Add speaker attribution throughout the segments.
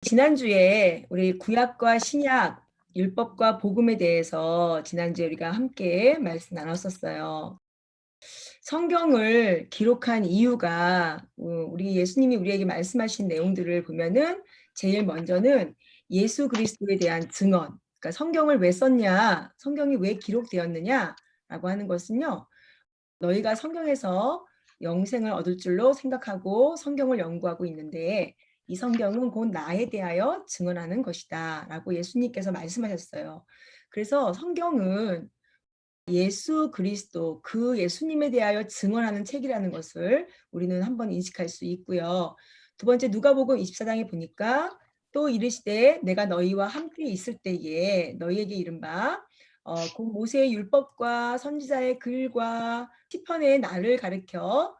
Speaker 1: 지난주에 우리 구약과 신약, 율법과 복음에 대해서 지난주에 우리가 함께 말씀 나눴었어요. 성경을 기록한 이유가 우리 예수님이 우리에게 말씀하신 내용들을 보면은 제일 먼저는 예수 그리스도에 대한 증언, 그러니까 성경을 왜 썼냐, 성경이 왜 기록되었느냐라고 하는 것은요. 너희가 성경에서 영생을 얻을 줄로 생각하고 성경을 연구하고 있는데 이 성경은 곧 나에 대하여 증언하는 것이다 라고 예수님께서 말씀하셨어요. 그래서 성경은 예수 그리스도, 그 예수님에 대하여 증언하는 책이라는 것을 우리는 한번 인식할 수 있고요. 두 번째, 누가복음 24장에 보니까 또 이르시되 내가 너희와 함께 있을 때에 너희에게 이른바 곧 모세의 율법과 선지자의 글과 시편의 날을 가리켜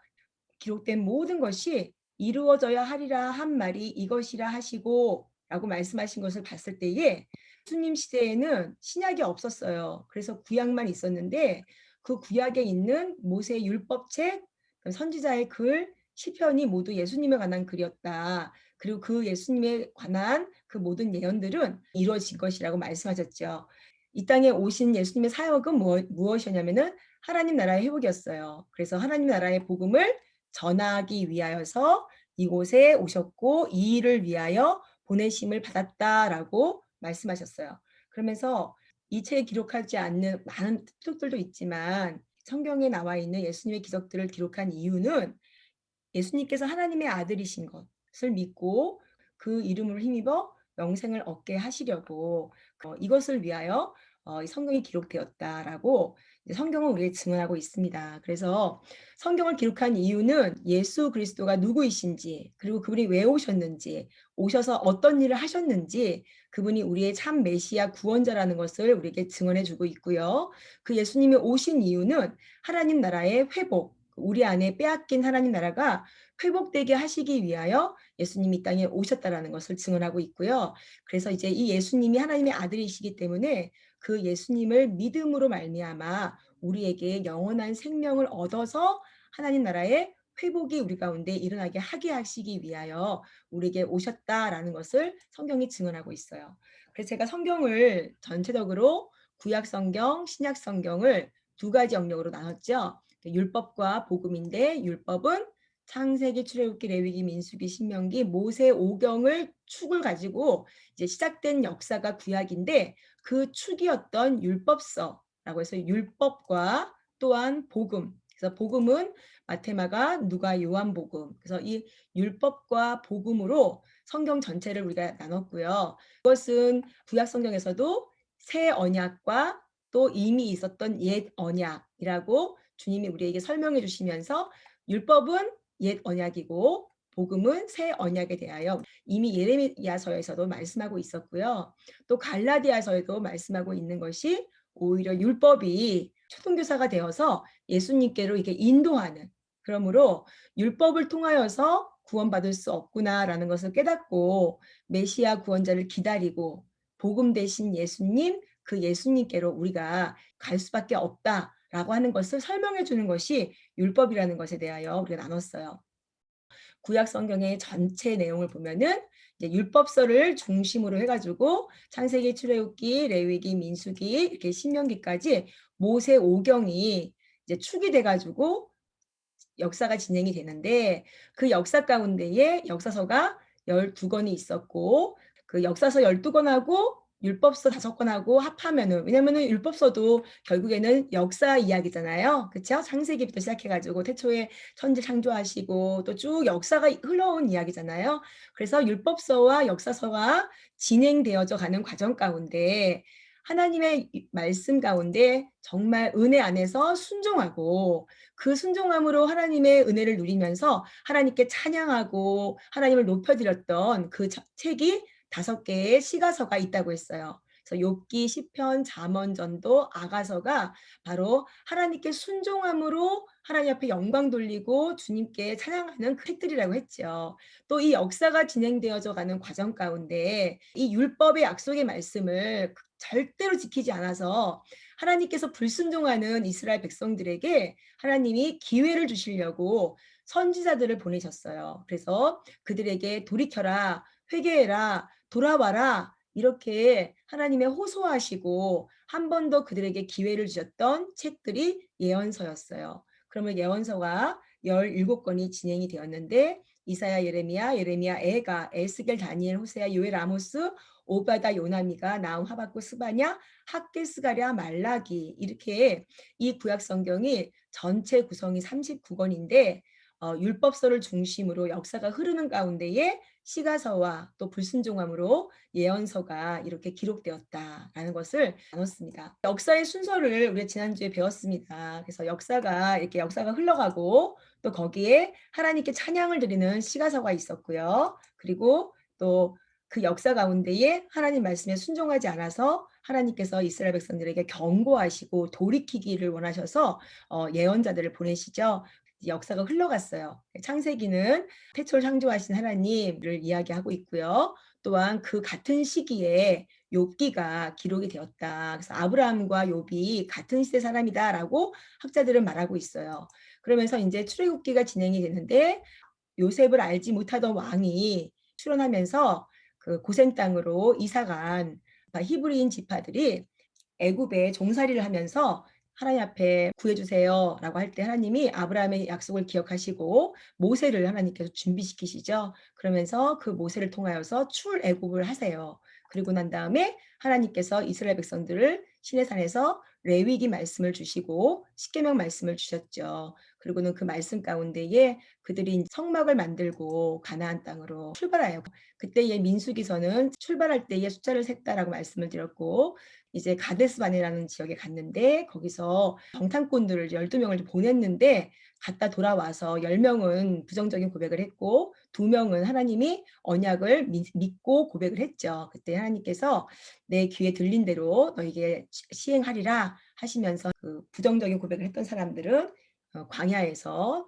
Speaker 1: 기록된 모든 것이 이루어져야 하리라 한 말이 이것이라 하시고 라고 말씀하신 것을 봤을 때에 예수님 시대에는 신약이 없었어요. 그래서 구약만 있었는데 그 구약에 있는 모세의 율법책, 선지자의 글, 시편이 모두 예수님에 관한 글이었다. 그리고 그 예수님에 관한 그 모든 예언들은 이루어진 것이라고 말씀하셨죠. 이 땅에 오신 예수님의 사역은 무엇이었냐면은 하나님 나라의 회복이었어요. 그래서 하나님 나라의 복음을 전하기 위하여서 이곳에 오셨고 이 일을 위하여 보내심을 받았다라고 말씀하셨어요. 그러면서 이 책에 기록하지 않는 많은 기록들도 있지만 성경에 나와 있는 예수님의 기적들을 기록한 이유는 예수님께서 하나님의 아들이신 것을 믿고 그 이름으로 힘입어 영생을 얻게 하시려고 이것을 위하여 성경이 기록되었다라고 성경은 우리에게 증언하고 있습니다. 그래서 성경을 기록한 이유는 예수 그리스도가 누구이신지, 그리고 그분이 왜 오셨는지, 오셔서 어떤 일을 하셨는지, 그분이 우리의 참 메시아 구원자라는 것을 우리에게 증언해 주고 있고요. 그 예수님이 오신 이유는 하나님 나라의 회복, 우리 안에 빼앗긴 하나님 나라가 회복되게 하시기 위하여 예수님이 이 땅에 오셨다라는 것을 증언하고 있고요. 그래서 이제 이 예수님이 하나님의 아들이시기 때문에 그 예수님을 믿음으로 말미암아 우리에게 영원한 생명을 얻어서 하나님 나라의 회복이 우리 가운데 일어나게 하게 하시기 위하여 우리에게 오셨다라는 것을 성경이 증언하고 있어요. 그래서 제가 성경을 전체적으로 구약 성경, 신약 성경을 두 가지 영역으로 나눴죠. 율법과 복음인데 율법은 창세기, 출애굽기, 레위기, 민수기, 신명기, 모세 오경을 축을 가지고 이제 시작된 역사가 구약인데 그 축이었던 율법서라고 해서 율법과 또한 복음. 그래서 복음은 마테마가, 누가, 요한복음. 그래서 이 율법과 복음으로 성경 전체를 우리가 나눴고요. 그것은 구약 성경에서도 새 언약과 또 이미 있었던 옛 언약이라고 주님이 우리에게 설명해 주시면서 율법은 옛 언약이고 복음은 새 언약에 대하여 이미 예레미야서에서도 말씀하고 있었고요. 또 갈라디아서에도 말씀하고 있는 것이 오히려 율법이 초등교사가 되어서 예수님께로 이렇게 인도하는, 그러므로 율법을 통하여서 구원받을 수 없구나라는 것을 깨닫고 메시아 구원자를 기다리고 복음 대신 예수님, 그 예수님께로 우리가 갈 수밖에 없다라고 하는 것을 설명해 주는 것이 율법이라는 것에 대하여 우리가 나눴어요. 구약 성경의 전체 내용을 보면은 이제 율법서를 중심으로 해가지고 창세기, 출애굽기, 레위기, 민수기, 이렇게 신명기까지 모세 오경이 이제 축이 돼가지고 역사가 진행이 되는데 그 역사 가운데에 역사서가 12권이 있었고 그 역사서 12권하고 율법서 5권하고 합하면은, 왜냐면은 율법서도 결국에는 역사 이야기잖아요. 그렇죠? 창세기부터 시작해 가지고 태초에 천지 창조하시고 또 쭉 역사가 흘러온 이야기잖아요. 그래서 율법서와 역사서가 진행되어져 가는 과정 가운데 하나님의 말씀 가운데 정말 은혜 안에서 순종하고 그 순종함으로 하나님의 은혜를 누리면서 하나님께 찬양하고 하나님을 높여드렸던 그 책이 5개의 시가서가 있다고 했어요. 그래서 욥기, 시편, 잠언, 전도, 아가서가 바로 하나님께 순종함으로 하나님 앞에 영광 돌리고 주님께 찬양하는 그 책들이라고 했죠. 또 이 역사가 진행되어져 가는 과정 가운데 이 율법의 약속의 말씀을 절대로 지키지 않아서 하나님께서 불순종하는 이스라엘 백성들에게 하나님이 기회를 주시려고 선지자들을 보내셨어요. 그래서 그들에게 돌이켜라, 회개해라, 돌아와라. 이렇게 하나님의 호소하시고 한 번 더 그들에게 기회를 주셨던 책들이 예언서였어요. 그러면 예언서가 17권이 진행이 되었는데 이사야, 예레미야, 에가, 에스겔, 다니엘, 호세아, 요엘, 아모스, 오바다, 요나미가, 나훔, 하박국, 스바냐, 학개, 스가랴, 말라기 이렇게 이 구약 성경이 전체 구성이 39권인데 율법서를 중심으로 역사가 흐르는 가운데에 시가서와 또 불순종함으로 예언서가 이렇게 기록되었다라는 것을 나눴습니다. 역사의 순서를 우리가 지난주에 배웠습니다. 그래서 역사가 흘러가고 또 거기에 하나님께 찬양을 드리는 시가서가 있었고요. 그리고 또 그 역사 가운데에 하나님 말씀에 순종하지 않아서 하나님께서 이스라엘 백성들에게 경고하시고 돌이키기를 원하셔서 예언자들을 보내시죠. 역사가 흘러갔어요. 창세기는 태초를 창조하신 하나님을 이야기하고 있고요. 또한 그 같은 시기에 욥기가 기록이 되었다. 그래서 아브라함과 욥이 같은 시대 사람이다라고 학자들은 말하고 있어요. 그러면서 이제 출애굽기가 진행이 되는데 요셉을 알지 못하던 왕이 출현하면서 그 고센 땅으로 이사간 히브리인 지파들이 애굽에 종살이를 하면서 하나님 앞에 구해주세요라고 할 때 하나님이 아브라함의 약속을 기억하시고 모세를 하나님께서 준비시키시죠. 그러면서 그 모세를 통하여서 출애굽을 하세요. 그리고 난 다음에 하나님께서 이스라엘 백성들을 시내산에서 레위기 말씀을 주시고 십계명 말씀을 주셨죠. 그리고는 그 말씀 가운데에 그들이 성막을 만들고 가나안 땅으로 출발해요. 그때의 민수기서는 출발할 때의 숫자를 셌다라고 말씀을 드렸고 이제 가데스바네라는 지역에 갔는데 거기서 정탐꾼들을 12명을 보냈는데 갔다 돌아와서 10명은 부정적인 고백을 했고 2명은 하나님이 언약을 믿고 고백을 했죠. 그때 하나님께서 내 귀에 들린 대로 너에게 시행하리라 하시면서 그 부정적인 고백을 했던 사람들은 광야에서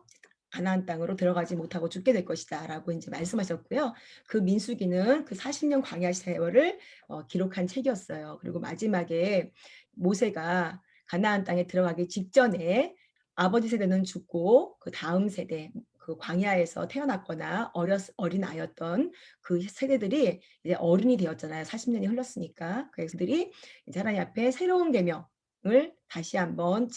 Speaker 1: 가나안 땅으로 들어가지 못하고 죽게 될 것이다라고 이제 말씀하셨고요. 그 민수기는 그 40년 광야 세월을 기록한 책이었어요. 그리고 마지막에 모세가 가나안 땅에 들어가기 직전에 아버지 세대는 죽고 그 다음 세대 그 광야에서 태어났거나 어린 아이였던 그 세대들이 이제 어른이 되었잖아요. 40년이 흘렀으니까. 그래서 그들이 이제 하나님 앞에 새로운 계명을 다시 한번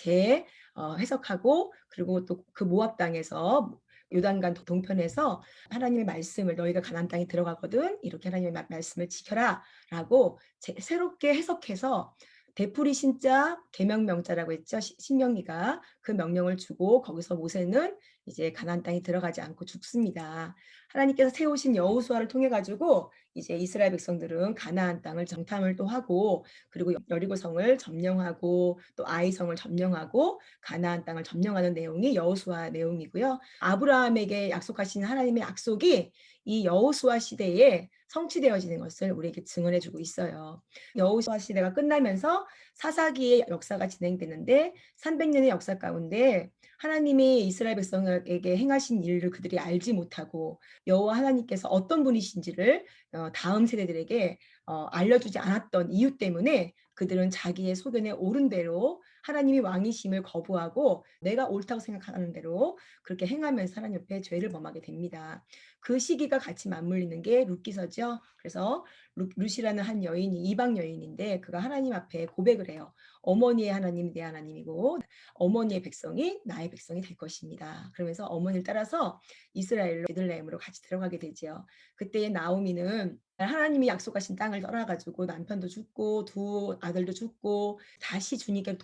Speaker 1: 해석하고 그리고 또 그 모압 땅에서 요단강 동편에서 하나님의 말씀을 너희가 가나안 땅에 들어가거든 이렇게 하나님의 말씀을 지켜라라고 새롭게 해석해서 되풀이 신자 계명 명자라고 했죠. 신명기가 그 명령을 주고 거기서 모세는 이제 가나안 땅에 들어가지 않고 죽습니다. 하나님께서 세우신 여호수아를 통해 가지고 이제 이스라엘 백성들은 가나안 땅을 정탐을 또 하고 그리고 여리고성을 점령하고 또 아이성을 점령하고 가나안 땅을 점령하는 내용이 여호수아 내용이고요. 아브라함에게 약속하신 하나님의 약속이 이 여호수아 시대에 성취되어지는 것을 우리에게 증언해 주고 있어요. 여호수아 시대가 끝나면서 사사기의 역사가 진행되는데 300년의 역사 가운데 하나님이 이스라엘 백성에게 행하신 일을 그들이 알지 못하고 여호와 하나님께서 어떤 분이신지를 다음 세대들에게 알려주지 않았던 이유 때문에 그들은 자기의 소견에 옳은 대로 하나님이 왕이심을 거부하고 내가 옳다고 생각하는 대로 그렇게 행하면서 하나님 옆에 죄를 범하게 됩니다. 그 시기가 같이 맞물리는 게 룻기서죠. 그래서 룻이라는 한 여인이 이방 여인인데 그가 하나님 앞에 고백을 해요. 어머니의 하나님이 내 하나님이고 어머니의 백성이 나의 백성이 될 것입니다. 그러면서 어머니를 따라서 이스라엘로 베들레헴으로 같이 들어가게 되지요. 그때의 나오미는 하나님이 약속하신 땅을 떠나가지고 남편도 죽고 두 아들도 죽고 다시 주님께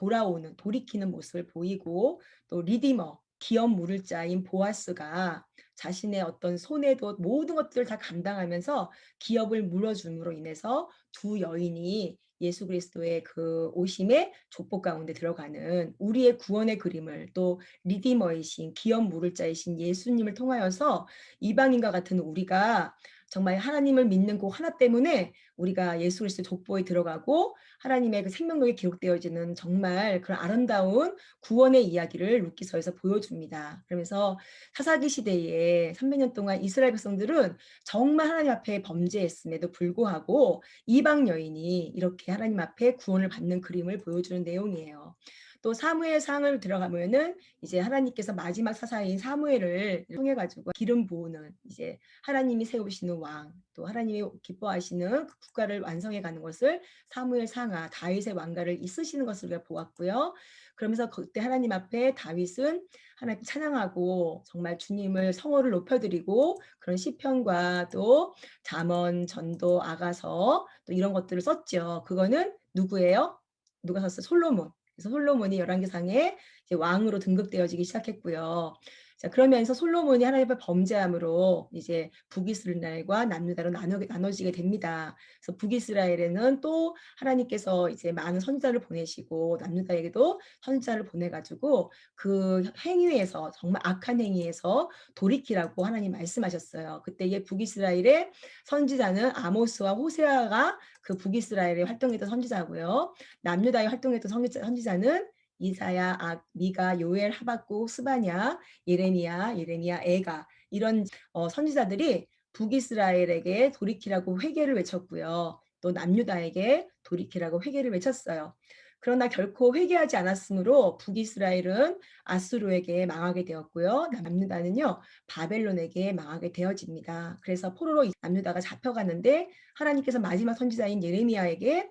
Speaker 1: 돌이키는 모습을 보이고 또 리디머 기업 물을 자인 보아스가 자신의 어떤 손해도 모든 것들을 다 감당하면서 기업을 물어줌으로 인해서 두 여인이 예수 그리스도의 그 오심의 족보 가운데 들어가는 우리의 구원의 그림을 또 리디머이신 기업 물을 자이신 예수님을 통하여서 이방인과 같은 우리가 정말 하나님을 믿는 그 하나 때문에 우리가 예수 그리스도 족보에 들어가고 하나님의 그 생명록에 기록되어지는 정말 그런 아름다운 구원의 이야기를 룻기서에서 보여줍니다. 그러면서 사사기 시대에 300년 동안 이스라엘 백성들은 정말 하나님 앞에 범죄했음에도 불구하고 이방 여인이 이렇게 하나님 앞에 구원을 받는 그림을 보여주는 내용이에요. 또 사무엘상을 들어가면은 이제 하나님께서 마지막 사사인 사무엘을 통해 가지고 기름 부으는 이제 하나님이 세우시는 왕, 또 하나님이 기뻐하시는 그 국가를 완성해 가는 것을 사무엘상하 다윗의 왕가를 이쓰시는 것을 우리가 보았고요. 그러면서 그때 하나님 앞에 다윗은 하나님 찬양하고 정말 주님을 성호를 높여드리고 그런 시편과 또 잠언, 전도, 아가서 또 이런 것들을 썼죠. 그거는 누구예요? 누가 썼어요? 솔로몬. 그래서 솔로몬이 열왕기상에 이제 왕으로 등극되어지기 시작했고요. 자, 그러면서 솔로몬이 하나님 앞에 범죄함으로 이제 북이스라엘과 남유다로 나눠지게 됩니다. 그래서 북이스라엘에는 또 하나님께서 이제 많은 선지자를 보내시고 남유다에게도 선지자를 보내가지고 그 행위에서 정말 악한 행위에서 돌이키라고 하나님 말씀하셨어요. 그때의 북이스라엘의 선지자는 아모스와 호세아가 그 북이스라엘에 활동했던 선지자고요. 남유다에 활동했던 선지자는 이사야, 미가, 요엘, 하박국, 스바냐, 예레미야, 에가 이런 선지자들이 북이스라엘에게 돌이키라고 회개를 외쳤고요. 또 남유다에게 돌이키라고 회개를 외쳤어요. 그러나 결코 회개하지 않았으므로 북이스라엘은 아수르에게 망하게 되었고요. 남유다는요 바벨론에게 망하게 되어집니다. 그래서 포로로 남유다가 잡혀가는데 하나님께서 마지막 선지자인 예레미야에게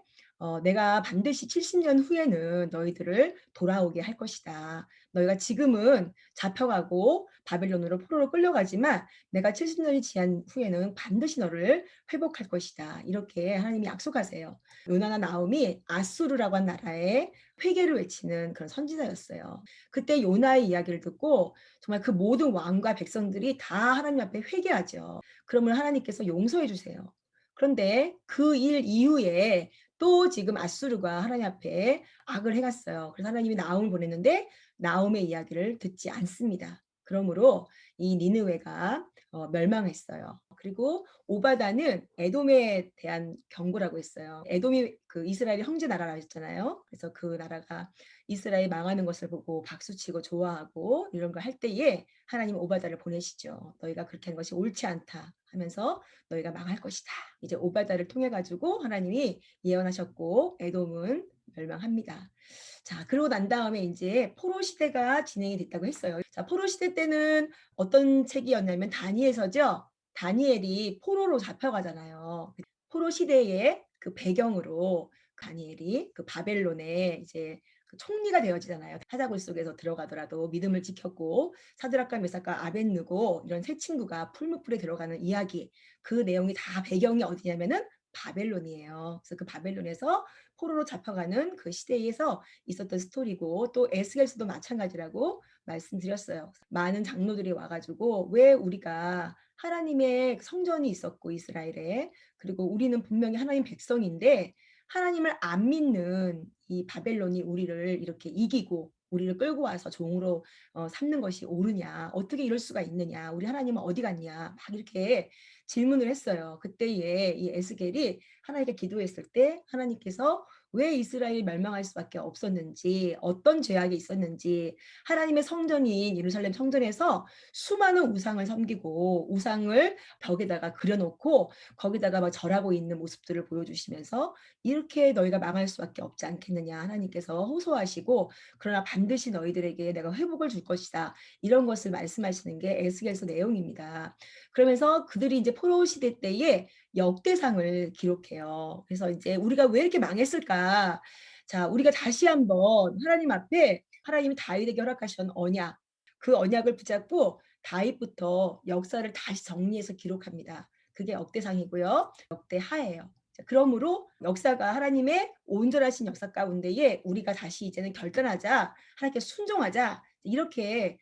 Speaker 1: 내가 반드시 70년 후에는 너희들을 돌아오게 할 것이다. 너희가 지금은 잡혀가고 바벨론으로 포로로 끌려가지만 내가 70년이 지난 후에는 반드시 너를 회복할 것이다. 이렇게 하나님이 약속하세요. 요나나 나움이 아수르라고 한 나라에 회개를 외치는 그런 선지자였어요. 그때 요나의 이야기를 듣고 정말 그 모든 왕과 백성들이 다 하나님 앞에 회개하죠. 그러면 하나님께서 용서해 주세요. 그런데 그 일 이후에 또 지금 아수르가 하나님 앞에 악을 행했어요. 그래서 하나님이 나움을 보냈는데 나움의 이야기를 듣지 않습니다. 그러므로 이 니느웨가 멸망했어요. 그리고 오바다는 에돔에 대한 경고라고 했어요. 에돔이 그 이스라엘의 형제 나라라 했잖아요. 그래서 그 나라가 이스라엘 망하는 것을 보고 박수치고 좋아하고 이런 걸 할 때에 하나님 오바다를 보내시죠. 너희가 그렇게 하는 것이 옳지 않다 하면서 너희가 망할 것이다. 이제 오바다를 통해 가지고 하나님이 예언하셨고 에돔은 멸망합니다. 자, 그러고 난 다음에 이제 포로 시대가 진행이 됐다고 했어요. 자, 포로 시대 때는 어떤 책이었냐면 다니엘서죠. 다니엘이 포로로 잡혀가잖아요. 포로 시대의 그 배경으로 다니엘이 그 바벨론에 이제 그 총리가 되어지잖아요. 사자굴 속에서 들어가더라도 믿음을 지켰고 사드락과 메삭과 아벳느고 이런 세 친구가 풀무불에 들어가는 이야기 그 내용이 다 배경이 어디냐면은 바벨론이에요. 그래서 그 바벨론에서 포로로 잡혀가는 그 시대에서 있었던 스토리고 또 에스겔서도 마찬가지라고 말씀드렸어요. 많은 장로들이 와가지고 왜 우리가 하나님의 성전이 있었고 이스라엘에 그리고 우리는 분명히 하나님 백성인데 하나님을 안 믿는 이 바벨론이 우리를 이렇게 이기고 우리를 끌고 와서 종으로 삼는 것이 옳으냐 어떻게 이럴 수가 있느냐 우리 하나님은 어디 갔냐 막 이렇게 질문을 했어요. 그때에 이 에스겔이 하나님께 기도했을 때 하나님께서 왜 이스라엘이 멸망할 수밖에 없었는지 어떤 죄악이 있었는지 하나님의 성전인 예루살렘 성전에서 수많은 우상을 섬기고 우상을 벽에다가 그려놓고 거기다가 막 절하고 있는 모습들을 보여주시면서 이렇게 너희가 망할 수밖에 없지 않겠느냐 하나님께서 호소하시고 그러나 반드시 너희들에게 내가 회복을 줄 것이다 이런 것을 말씀하시는 게 에스겔서 내용입니다. 그러면서 그들이 이제 포로 시대 때에 역대상을 기록해요. 그래서 이제 우리가 왜 이렇게 망했을까? 자, 우리가 다시 한번 하나님 앞에 하나님이 다윗에게 허락하신 언약, 그 언약을 붙잡고 다윗부터 역사를 다시 정리해서 기록합니다. 그게 역대상이고요. 역대하예요. 자, 그러므로 역사가 하나님의 온전하신 역사 가운데에 우리가 다시 이제는 결단하자, 하나님께 순종하자 이렇게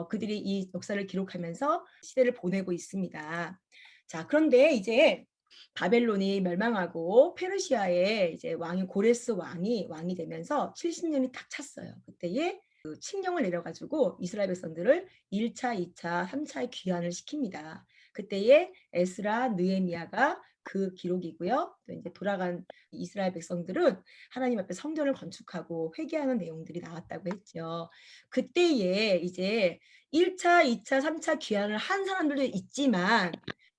Speaker 1: 그들이 이 역사를 기록하면서 시대를 보내고 있습니다. 자, 그런데 이제 바벨론이 멸망하고 페르시아의 이제 왕이 고레스 왕이 되면서 70년이 딱 찼어요. 그때에 그 칙령을 내려가지고 이스라엘 백성들을 1차, 2차, 3차의 귀환을 시킵니다. 그때에 에스라, 느헤미야가 그 기록이고요. 또 이제 돌아간 이스라엘 백성들은 하나님 앞에 성전을 건축하고 회개하는 내용들이 나왔다고 했죠. 그때에 이제 1차, 2차, 3차 귀환을 한 사람들도 있지만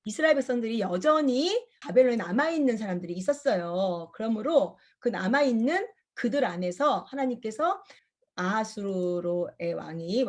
Speaker 1: 이스라엘 백성들이 여전히 바벨론에 남아있는 사람들이 있었어요. 그러므로 그 남아있는 그들 안에서 하나님께서 아하수로의 왕이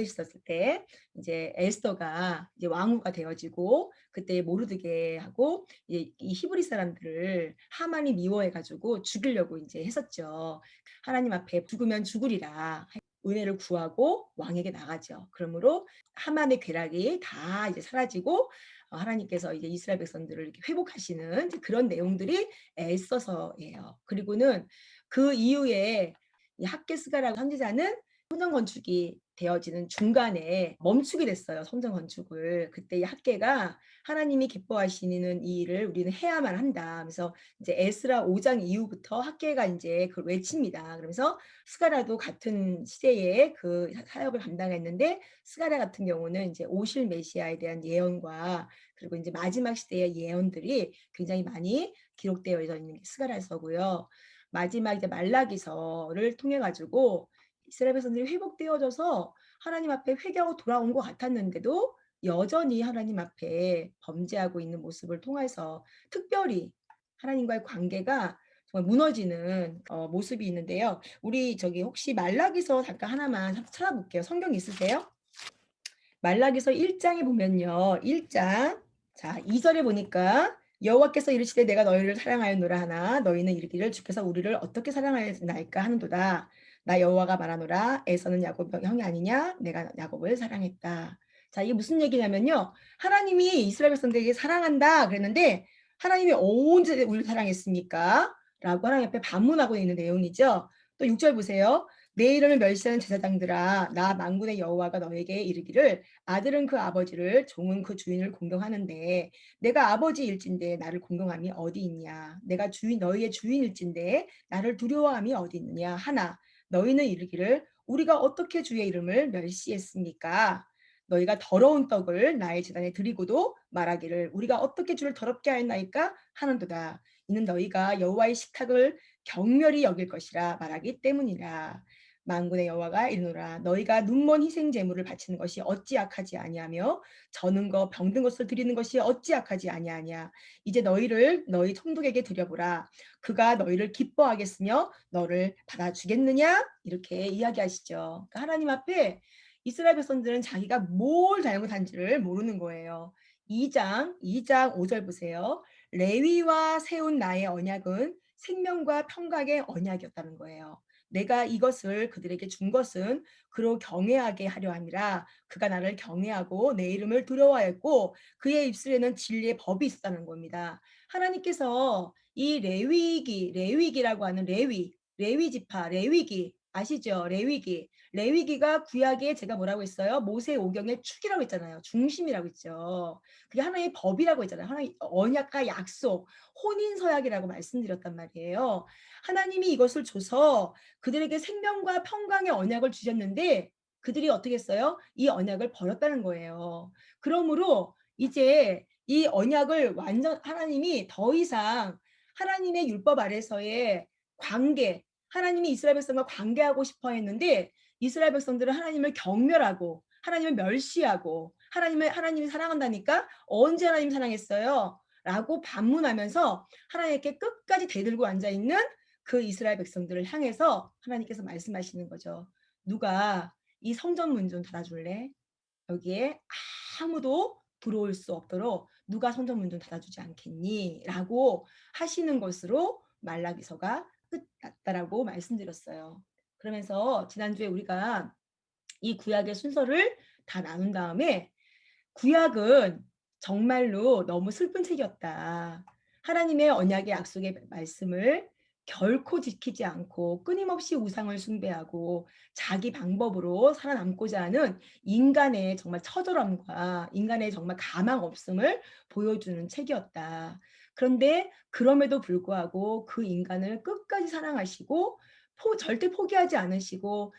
Speaker 1: 있었을 때 이제 에스더가 이제 왕후가 되어지고 그때 모르드게하고 이 히브리 사람들을 하만이 미워해 가지고 죽이려고 이제 했었죠. 하나님 앞에 죽으면 죽으리라 은혜를 구하고 왕에게 나가죠. 그러므로 하만의 괴락이 다 이제 사라지고 하나님께서 이제 이스라엘 백성들을 이렇게 회복하시는 그런 내용들이 에스더서예요. 그리고는 그 이후에 이 학개스가라고 선지자는 성전 건축이 되어지는 중간에 멈추게 됐어요. 성전 건축을. 그때 이 학개가 하나님이 기뻐하시는 이 일을 우리는 해야만 한다. 그래서 이제 에스라 5장 이후부터 학개가 이제 그걸 외칩니다. 그러면서 스가랴도 같은 시대에 그 사역을 감당했는데 스가랴 같은 경우는 이제 오실 메시아에 대한 예언과 그리고 이제 마지막 시대의 예언들이 굉장히 많이 기록되어 있는 게 스가랴서고요. 마지막 이제 말라기서를 통해 가지고 이스라엘 백성들이 회복되어져서 하나님 앞에 회개하고 돌아온 것 같았는데도 여전히 하나님 앞에 범죄하고 있는 모습을 통해서 특별히 하나님과의 관계가 정말 무너지는 모습이 있는데요. 우리 저기 혹시 말라기서 잠깐 하나만 찾아볼게요. 성경 있으세요? 말라기서 1장에 보면요. 1장 자 2절에 보니까 여호와께서 이르시되 내가 너희를 사랑하였노라 하나 너희는 이르기를 주께서 우리를 어떻게 사랑하였나이까 하는도다. 나 여호와가 말하노라 에서는 야곱 형이 아니냐 내가 야곱을 사랑했다. 자 이게 무슨 얘기냐면요. 하나님이 이스라엘 백성들에게 사랑한다 그랬는데 하나님이 언제 우리를 사랑했습니까? 라고 하나님 앞에 반문하고 있는 내용이죠. 또 6절 보세요. 내 이름을 멸시하는 제사장들아 나 만군의 여호와가 너에게 이르기를 아들은 그 아버지를 종은 그 주인을 공경하는데 내가 아버지일진데 나를 공경함이 어디 있냐 내가 주인 너희의 주인일진데 나를 두려워함이 어디 있느냐 하나 너희는 이르기를 우리가 어떻게 주의 이름을 멸시했습니까 너희가 더러운 떡을 나의 제단에 드리고도 말하기를 우리가 어떻게 주를 더럽게 하였나이까 하는도다 이는 너희가 여호와의 식탁을 경멸히 여길 것이라 말하기 때문이라 만군의 여호와가 이르노라 너희가 눈먼 희생 제물을 바치는 것이 어찌 악하지 아니하며 저는 것 병든 것을 드리는 것이 어찌 악하지 아니하냐 이제 너희를 너희 총독에게 드려보라 그가 너희를 기뻐하겠으며 너를 받아주겠느냐 이렇게 이야기하시죠. 그러니까 하나님 앞에 이스라엘 백성들은 자기가 뭘 잘못한지를 모르는 거예요. 2장 5절 보세요. 레위와 세운 나의 언약은 생명과 평강의 언약이었다는 거예요. 내가 이것을 그들에게 준 것은 그로 경외하게 하려 함이라 그가 나를 경외하고 내 이름을 두려워했고 그의 입술에는 진리의 법이 있었다는 겁니다. 하나님께서 이 레위기라고 하는 레위 지파 레위기 아시죠? 레위기가 구약에 제가 뭐라고 했어요? 모세오경의 축이라고 했잖아요. 중심이라고 했죠. 그게 하나의 법이라고 했잖아요. 하나의 언약과 약속, 혼인서약이라고 말씀드렸단 말이에요. 하나님이 이것을 줘서 그들에게 생명과 평강의 언약을 주셨는데 그들이 어떻게 했어요? 이 언약을 버렸다는 거예요. 그러므로 이제 이 언약을 완전 하나님이 더 이상 하나님의 율법 아래서의 관계, 하나님이 이스라엘 백성과 관계하고 싶어 했는데 이스라엘 백성들은 하나님을 경멸하고 하나님을 멸시하고 하나님이 사랑한다니까 언제 하나님 사랑했어요? 라고 반문하면서 하나님께 끝까지 대들고 앉아 있는 그 이스라엘 백성들을 향해서 하나님께서 말씀하시는 거죠. 누가 이 성전 문 좀 닫아줄래? 여기에 아무도 들어올 수 없도록 누가 성전 문 좀 닫아주지 않겠니? 라고 하시는 것으로 말라기서가 끝났다라고 말씀드렸어요. 그러면서 지난주에 우리가 이 구약의 순서를 다 나눈 다음에 구약은 정말로 너무 슬픈 책이었다. 하나님의 언약의 약속의 말씀을 결코 지키지 않고 끊임없이 우상을 숭배하고 자기 방법으로 살아남고자 하는 인간의 정말 처절함과 인간의 정말 가망 없음을 보여주는 책이었다. 그런데 그럼에도 불구하고 그 인간을 끝까지 사랑하시고 절대 포기하지 않으시고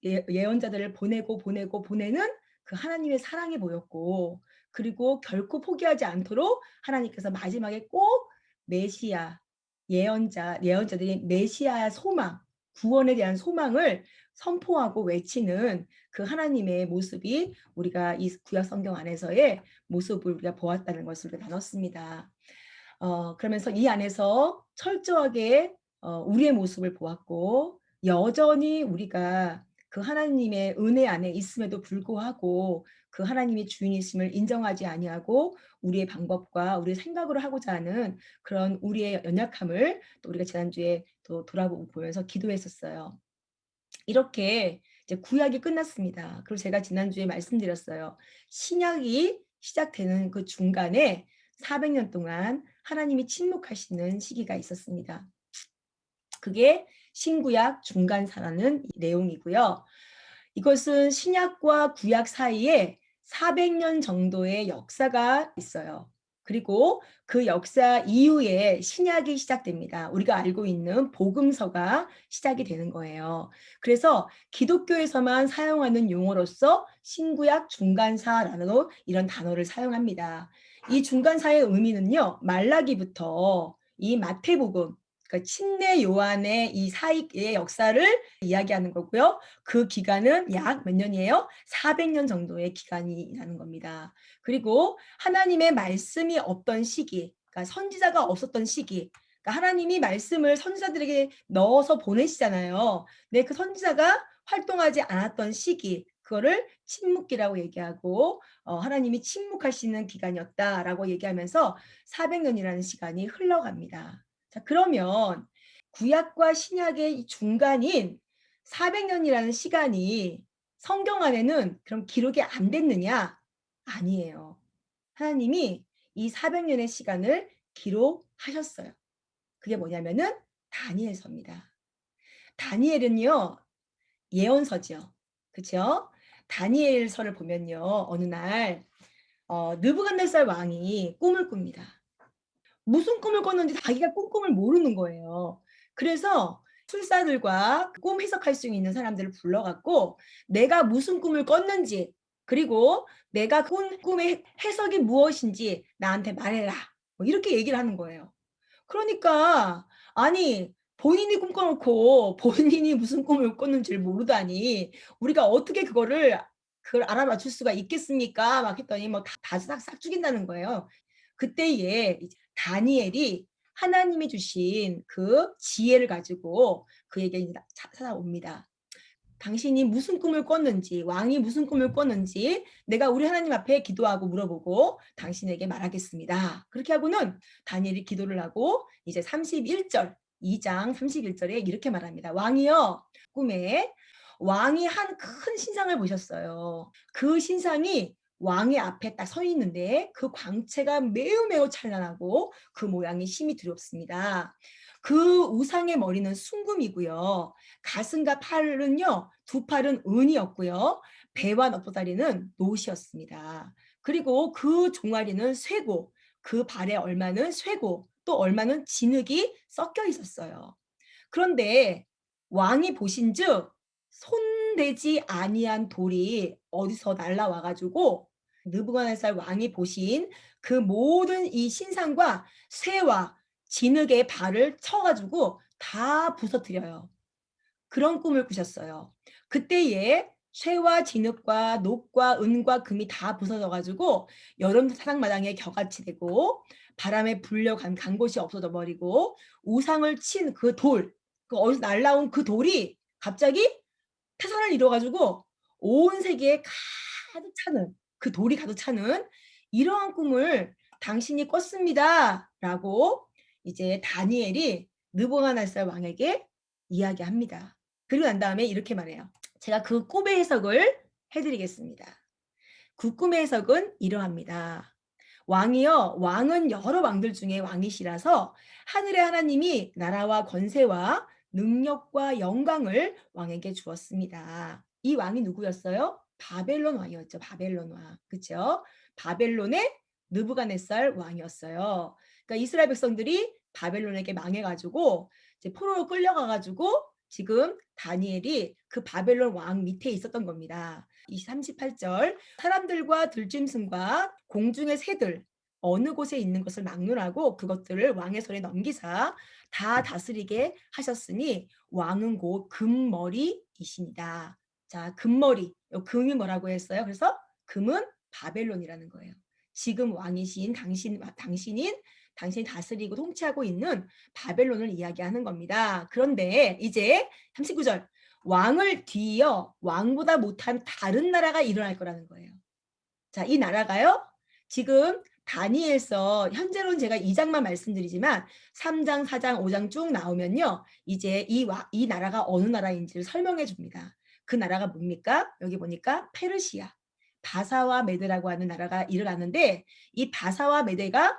Speaker 1: 예언자들을 보내는 그 하나님의 사랑이 보였고 그리고 결코 포기하지 않도록 하나님께서 마지막에 꼭 메시아 예언자들이 메시아의 소망 구원에 대한 소망을 선포하고 외치는 그 하나님의 모습이 우리가 이 구약 성경 안에서의 모습을 우리가 보았다는 것을 나눴습니다. 그러면서 이 안에서 철저하게 우리의 모습을 보았고 여전히 우리가 그 하나님의 은혜 안에 있음에도 불구하고 그 하나님이 주인이심을 인정하지 아니하고 우리의 방법과 우리의 생각으로 하고자 하는 그런 우리의 연약함을 또 우리가 지난주에 또 돌아보고 보면서 기도했었어요. 이렇게 이제 구약이 끝났습니다. 그리고 제가 지난주에 말씀드렸어요. 신약이 시작되는 그 중간에 400년 동안 하나님이 침묵하시는 시기가 있었습니다. 그게 신구약 중간사라는 내용이고요. 이것은 신약과 구약 사이에 400년 정도의 역사가 있어요. 그리고 그 역사 이후에 신약이 시작됩니다. 우리가 알고 있는 복음서가 시작이 되는 거예요. 그래서 기독교에서만 사용하는 용어로서 신구약 중간사라는 이런 단어를 사용합니다. 이 중간사의 의미는요. 말라기부터 이 마태복음, 그러니까 침례 요한의 이 사이의 역사를 이야기하는 거고요. 그 기간은 약 몇 년이에요? 400년 정도의 기간이라는 겁니다. 그리고 하나님의 말씀이 없던 시기, 그러니까 선지자가 없었던 시기, 그러니까 하나님이 말씀을 선지자들에게 넣어서 보내시잖아요. 근데 그 선지자가 활동하지 않았던 시기, 그거를 침묵기라고 얘기하고 하나님이 침묵하시는 기간이었다라고 얘기하면서 400년이라는 시간이 흘러갑니다. 자, 그러면 구약과 신약의 이 중간인 400년이라는 시간이 성경 안에는 그럼 기록이 안 됐느냐? 아니에요. 하나님이 이 400년의 시간을 기록하셨어요. 그게 뭐냐면은 다니엘서입니다. 다니엘은요, 예언서죠. 그쵸? 다니엘서를 보면요, 어느 날 느부갓네살 왕이 꿈을 꿉니다. 무슨 꿈을 꿨는지 자기가 꾼 꿈을 모르는 거예요. 그래서 술사들과 꿈 해석할 수 있는 사람들을 불러 갖고 내가 무슨 꿈을 꿨는지 그리고 내가 꾼 꿈의 해석이 무엇인지 나한테 말해라. 뭐 이렇게 얘기를 하는 거예요. 그러니까 아니 본인이 꿈꿔 놓고 본인이 무슨 꿈을 꿨는지를 모르다니 우리가 어떻게 그걸 알아맞힐 수가 있겠습니까? 막 했더니 뭐 다 싹 죽인다는 거예요. 그때에 이제 다니엘이 하나님이 주신 그 지혜를 가지고 그에게 이제 찾아옵니다. 당신이 무슨 꿈을 꿨는지, 왕이 무슨 꿈을 꿨는지 내가 우리 하나님 앞에 기도하고 물어보고 당신에게 말하겠습니다. 그렇게 하고는 다니엘이 기도를 하고 이제 31절, 2장 31절에 이렇게 말합니다. 왕이여, 꿈에 왕이 한 큰 신상을 보셨어요. 그 신상이 왕의 앞에 딱 서 있는데 그 광채가 매우 찬란하고 그 모양이 심히 두렵습니다. 그 우상의 머리는 순금이고요. 가슴과 팔은요, 두 팔은 은이었고요. 배와 너보다리는 노시였습니다. 그리고 그 종아리는 쇠고, 그 발의 얼마는 쇠고, 또 얼마는 진흙이 섞여 있었어요. 그런데 왕이 보신즉 손대지 아니한 돌이 어디서 날라와 가지고 느부갓네살 왕이 보신 그 모든 이 신상과 쇠와 진흙의 발을 쳐 가지고 다 부서뜨려요. 그런 꿈을 꾸셨어요. 그때에 쇠와 진흙과 녹과 은과 금이 다 부서져 가지고 여름 사막마당에 겨같이 되고 바람에 불려간 곳이 없어져 버리고 우상을 친 그 돌, 그 어디서 날라온 그 돌이 갑자기 태산을 이뤄 가지고 온 세계에 가득 차는 그 돌이 가득 차는 이러한 꿈을 당신이 꿨습니다라고 이제 다니엘이 느부갓네살 왕에게 이야기합니다. 그리고 난 다음에 이렇게 말해요. 제가 그 꿈의 해석을 해드리겠습니다. 그 꿈의 해석은 이러합니다. 왕이요, 왕은 여러 왕들 중에 왕이시라서 하늘의 하나님이 나라와 권세와 능력과 영광을 왕에게 주었습니다. 이 왕이 누구였어요? 바벨론 왕이었죠. 바벨론 왕. 그렇죠? 바벨론의 느부갓네살 왕이었어요. 그러니까 이스라엘 백성들이 바벨론에게 망해 가지고 이제 포로로 끌려가 가지고 지금 다니엘이 그 바벨론 왕 밑에 있었던 겁니다. 이 38절 사람들과 들짐승과 공중의 새들 어느 곳에 있는 것을 막론하고 그것들을 왕의 손에 넘기사 다 다스리게 하셨으니 왕은 곧 금머리이시니다. 자, 금머리. 금이 뭐라고 했어요? 그래서 금은 바벨론이라는 거예요. 지금 왕이신 당신인 당신이 다스리고 통치하고 있는 바벨론을 이야기하는 겁니다. 그런데 이제 39절 왕을 뒤이어 왕보다 못한 다른 나라가 일어날 거라는 거예요. 자, 이 나라가요. 지금 다니엘서 현재로는 제가 2장만 말씀드리지만 3장, 4장, 5장 쭉 나오면요. 이제 이 나라가 어느 나라인지를 설명해 줍니다. 그 나라가 뭡니까? 여기 보니까 페르시아, 바사와 메대라고 하는 나라가 일어나는데 이 바사와 메대가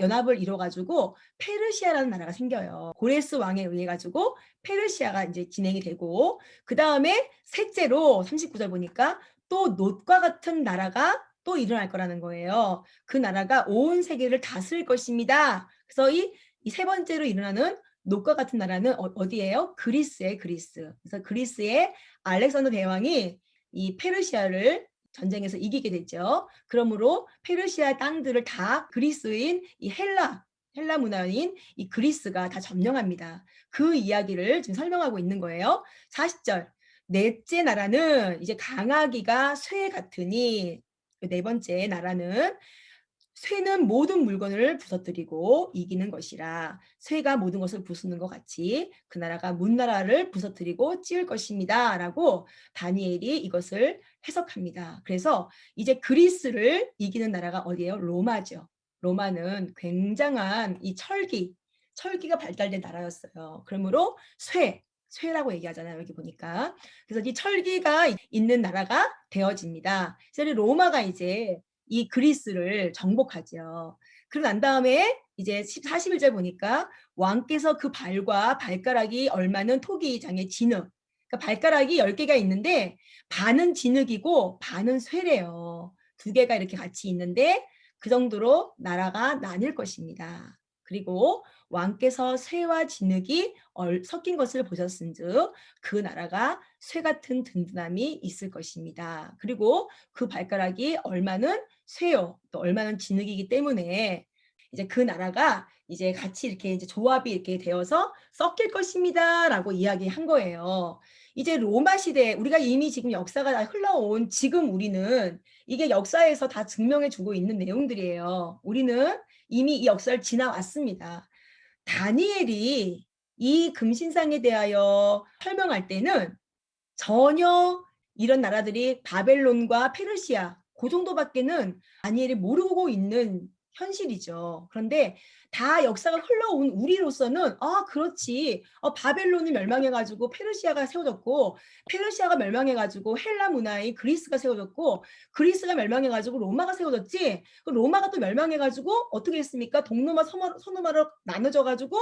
Speaker 1: 연합을 이뤄가지고 페르시아라는 나라가 생겨요. 고레스 왕에 의해 가지고 페르시아가 이제 진행이 되고 그 다음에 셋째로 39절 보니까 또 놋과 같은 나라가 또 일어날 거라는 거예요. 그 나라가 온 세계를 다스릴 것입니다. 그래서 이 세 번째로 일어나는 놋과 같은 나라는 어디예요? 그리스예요, 그리스. 그래서 그리스의 알렉산더 대왕이 이 페르시아를 전쟁에서 이기게 됐죠. 그러므로 페르시아 땅들을 다 그리스인 이 헬라 문화인 이 그리스가 다 점령합니다. 그 이야기를 지금 설명하고 있는 거예요. 40절. 넷째 나라는 이제 강하기가 쇠 같으니 네 번째 나라는 쇠는 모든 물건을 부서뜨리고 이기는 것이라 쇠가 모든 것을 부수는 것 같이 그 나라가 문나라를 부서뜨리고 찌을 것입니다. 라고 다니엘이 이것을 해석합니다. 그래서 이제 그리스를 이기는 나라가 어디예요? 로마죠. 로마는 굉장한 이 철기가 발달된 나라였어요. 그러므로 쇠라고 얘기하잖아요. 여기 보니까. 그래서 이 철기가 있는 나라가 되어집니다. 그래서 로마가 이제 이 그리스를 정복하죠. 그러고 난 다음에 이제 41절 보니까 왕께서 그 발과 발가락이 얼마는 토기장의 진흙. 그러니까 발가락이 10개가 있는데 반은 진흙이고 반은 쇠래요. 두 개가 이렇게 같이 있는데 그 정도로 나라가 나뉠 것입니다. 그리고 왕께서 쇠와 진흙이 섞인 것을 보셨은즉 그 나라가 쇠 같은 든든함이 있을 것입니다. 그리고 그 발가락이 얼마는 쇠요, 또 얼마는 진흙이기 때문에 이제 그 나라가 이제 같이 이렇게 이제 조합이 이렇게 되어서 섞일 것입니다라고 이야기한 거예요. 이제 로마 시대 우리가 이미 지금 역사가 다 흘러온 지금 우리는 이게 역사에서 다 증명해 주고 있는 내용들이에요. 우리는 이미 이 역사를 지나왔습니다. 다니엘이 이 금신상에 대하여 설명할 때는 전혀 이런 나라들이 바벨론과 페르시아 그 정도밖에는 다니엘이 모르고 있는 현실이죠. 그런데 다 역사가 흘러온 우리로서는 그렇지. 바벨론이 멸망해가지고 페르시아가 세워졌고 페르시아가 멸망해가지고 헬라 문화의 그리스가 세워졌고 그리스가 멸망해가지고 로마가 세워졌지. 로마가 또 멸망해가지고 어떻게 했습니까? 동로마 서노마로 나눠져가지고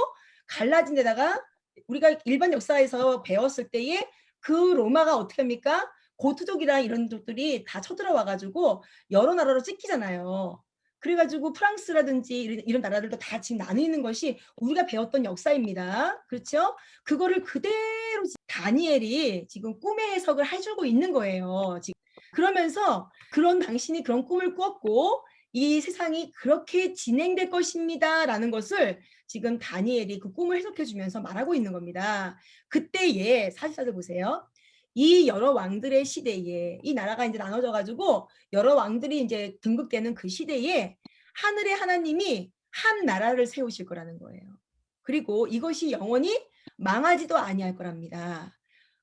Speaker 1: 갈라진 데다가 우리가 일반 역사에서 배웠을 때에 그 로마가 어떻게 합니까? 고투족이랑 이런 쪽들이 다 쳐들어와가지고 여러 나라로 찢기잖아요. 그래가지고 프랑스라든지 이런 나라들도 다 지금 나뉘는 것이 우리가 배웠던 역사입니다. 그렇죠? 그거를 그대로 다니엘이 지금 꿈의 해석을 해주고 있는 거예요. 지금. 그러면서 그런 당신이 그런 꿈을 꾸었고 이 세상이 그렇게 진행될 것입니다라는 것을 지금 다니엘이 그 꿈을 해석해 주면서 말하고 있는 겁니다. 그때에 44절 보세요. 이 여러 왕들의 시대에 이 나라가 이제 나눠져 가지고 여러 왕들이 이제 등극되는 그 시대에 하늘의 하나님이 한 나라를 세우실 거라는 거예요. 그리고 이것이 영원히 망하지도 아니할 거랍니다.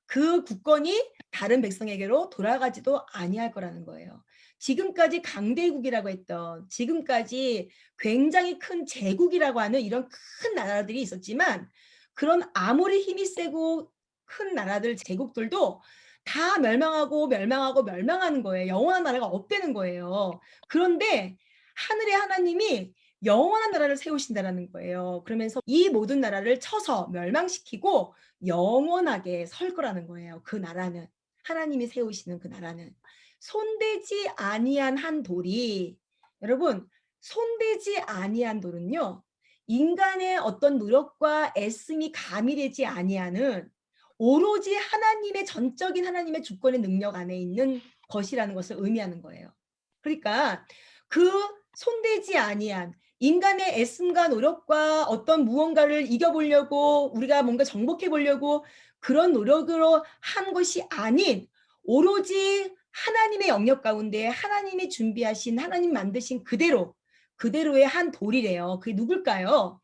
Speaker 1: 그 국권이 다른 백성에게로 돌아가지도 아니할 거라는 거예요. 지금까지 강대국이라고 했던 지금까지 굉장히 큰 제국이라고 하는 이런 큰 나라들이 있었지만 그런 아무리 힘이 세고 큰 나라들 제국들도 다 멸망하는 거예요. 영원한 나라가 없다는 거예요. 그런데 하늘의 하나님이 영원한 나라를 세우신다는 거예요. 그러면서 이 모든 나라를 쳐서 멸망시키고 영원하게 설 거라는 거예요. 그 나라는 하나님이 세우시는 그 나라는 손대지 아니한 한 돌이 여러분 손대지 아니한 돌은요 인간의 어떤 노력과 애씀이 가미되지 아니하는 오로지 하나님의 전적인 하나님의 주권의 능력 안에 있는 것이라는 것을 의미하는 거예요. 그러니까 그 손대지 아니한 인간의 애씀과 노력과 어떤 무언가를 이겨보려고 우리가 뭔가 정복해 보려고 그런 노력으로 한 것이 아닌 오로지 하나님의 영역 가운데 하나님이 준비하신 하나님 만드신 그대로 그대로의 한 돌이래요. 그게 누굴까요?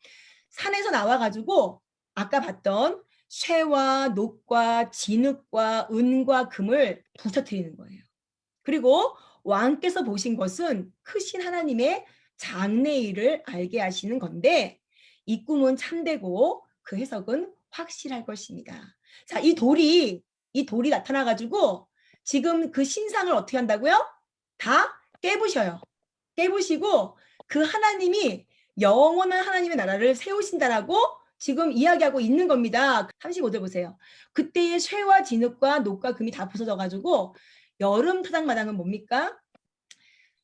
Speaker 1: 산에서 나와 가지고 아까 봤던 쇠와 녹과 진흙과 은과 금을 부서뜨리는 거예요. 그리고 왕께서 보신 것은 크신 하나님의 장래일을 알게 하시는 건데 이 꿈은 참되고 그 해석은 확실할 것입니다. 자, 이 돌이 나타나 가지고 지금 그 신상을 어떻게 한다고요? 다 깨부셔요. 깨부시고 그 하나님이 영원한 하나님의 나라를 세우신다라고 지금 이야기하고 있는 겁니다. 35절 보세요. 그때의 쇠와 진흙과 녹과 금이 다 부서져 가지고 여름 타작마당은 뭡니까?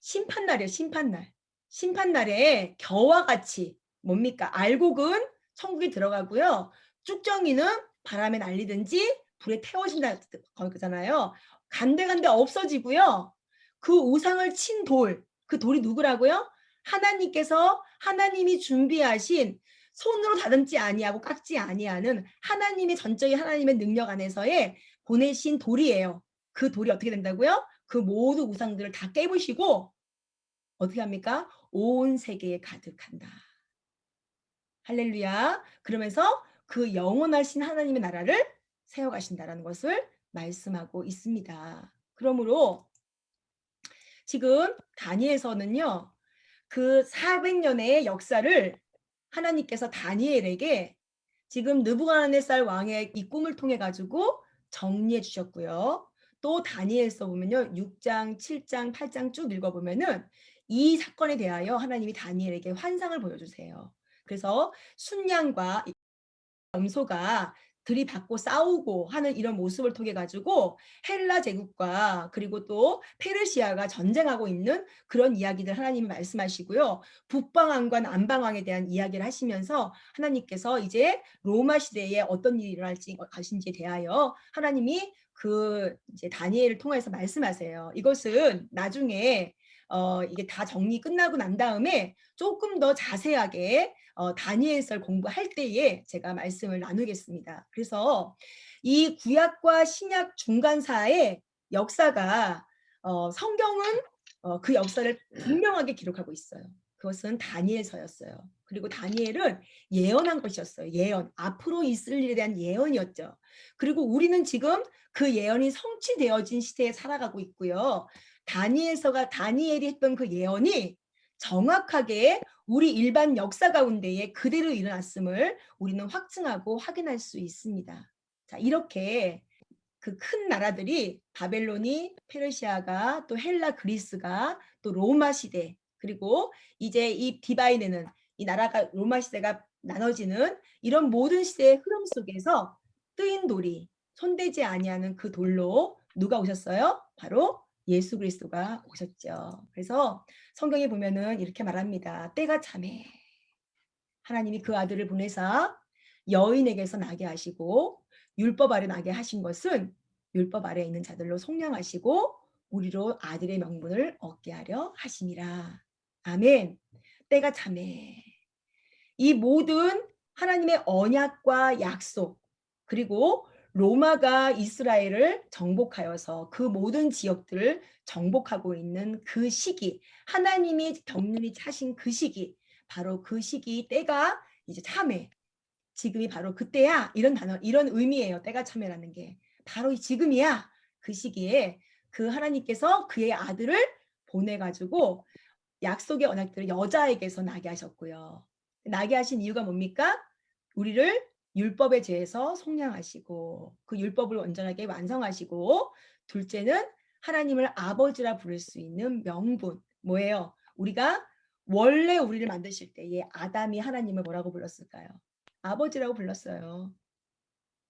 Speaker 1: 심판날이에요. 심판날. 심판날에 겨와 같이 뭡니까? 알곡은 천국에 들어가고요. 쭉정이는 바람에 날리든지 불에 태워진다 거잖아요. 간데간데 없어지고요. 그 우상을 친 돌, 그 돌이 누구라고요? 하나님께서 하나님이 준비하신 손으로 다듬지 아니하고 깎지 아니하는 하나님의 전적인 하나님의 능력 안에서의 보내신 돌이에요. 그 돌이 어떻게 된다고요? 그 모든 우상들을 다 깨부시고 어떻게 합니까? 온 세계에 가득한다. 할렐루야. 그러면서 그 영원하신 하나님의 나라를 세워가신다라는 것을 말씀하고 있습니다. 그러므로 지금 다니엘서는요. 그 400년의 역사를 하나님께서 다니엘에게 지금 느부갓네살 왕의 이 꿈을 통해 가지고 정리해 주셨고요. 또 다니엘서 보면요. 6장, 7장, 8장 쭉 읽어 보면은 이 사건에 대하여 하나님이 다니엘에게 환상을 보여 주세요. 그래서 순양과 염소가 들이받고 싸우고 하는 이런 모습을 통해 가지고 헬라 제국과 그리고 또 페르시아가 전쟁하고 있는 그런 이야기들 하나님이 말씀하시고요. 북방왕과 남방왕에 대한 이야기를 하시면서 하나님께서 이제 로마 시대에 어떤 일이 일어날지 것인지에 대하여 하나님이 그 이제 다니엘을 통해서 말씀하세요. 이것은 나중에 이게 다 정리 끝나고 난 다음에 조금 더 자세하게 다니엘서를 공부할 때에 제가 말씀을 나누겠습니다. 그래서 이 구약과 신약 중간사의 역사가 성경은 그 역사를 분명하게 기록하고 있어요. 그것은 다니엘서였어요. 그리고 다니엘은 예언한 것이었어요. 예언. 앞으로 있을 일에 대한 예언이었죠. 그리고 우리는 지금 그 예언이 성취되어진 시대에 살아가고 있고요. 다니엘이 했던 그 예언이 정확하게 우리 일반 역사 가운데에 그대로 일어났음을 우리는 확증하고 확인할 수 있습니다. 자, 이렇게 그 큰 나라들이 바벨론이, 페르시아가, 또 헬라, 그리스가, 또 로마 시대, 그리고 이제 이 디바이드는 이 나라가 로마 시대가 나눠지는 이런 모든 시대의 흐름 속에서 뜨인 돌이 손대지 아니하는 그 돌로 누가 오셨어요? 바로 예수 그리스도가 오셨죠. 그래서 성경에 보면은 이렇게 말합니다. 때가 차매 하나님이 그 아들을 보내사 여인에게서 나게 하시고 율법 아래 나게 하신 것은 율법 아래 있는 자들로 속량하시고 우리로 아들의 명분을 얻게 하려 하심이라. 아멘. 때가 차매. 이 모든 하나님의 언약과 약속 그리고 로마가 이스라엘을 정복하여서 그 모든 지역들을 정복하고 있는 그 시기 하나님이 경륜이 차신 그 시기 바로 그 시기 때가 이제 참회 지금이 바로 그때야 이런 단어 이런 의미예요. 때가 참회라는 게 바로 지금이야. 그 시기에 그 하나님께서 그의 아들을 보내가지고 약속의 언약들을 여자에게서 나게 하셨고요. 나게 하신 이유가 뭡니까? 우리를 율법의 죄에서 속량하시고 그 율법을 온전하게 완성하시고 둘째는 하나님을 아버지라 부를 수 있는 명분 뭐예요? 우리가 원래 우리를 만드실 때에 아담이 하나님을 뭐라고 불렀을까요? 아버지라고 불렀어요.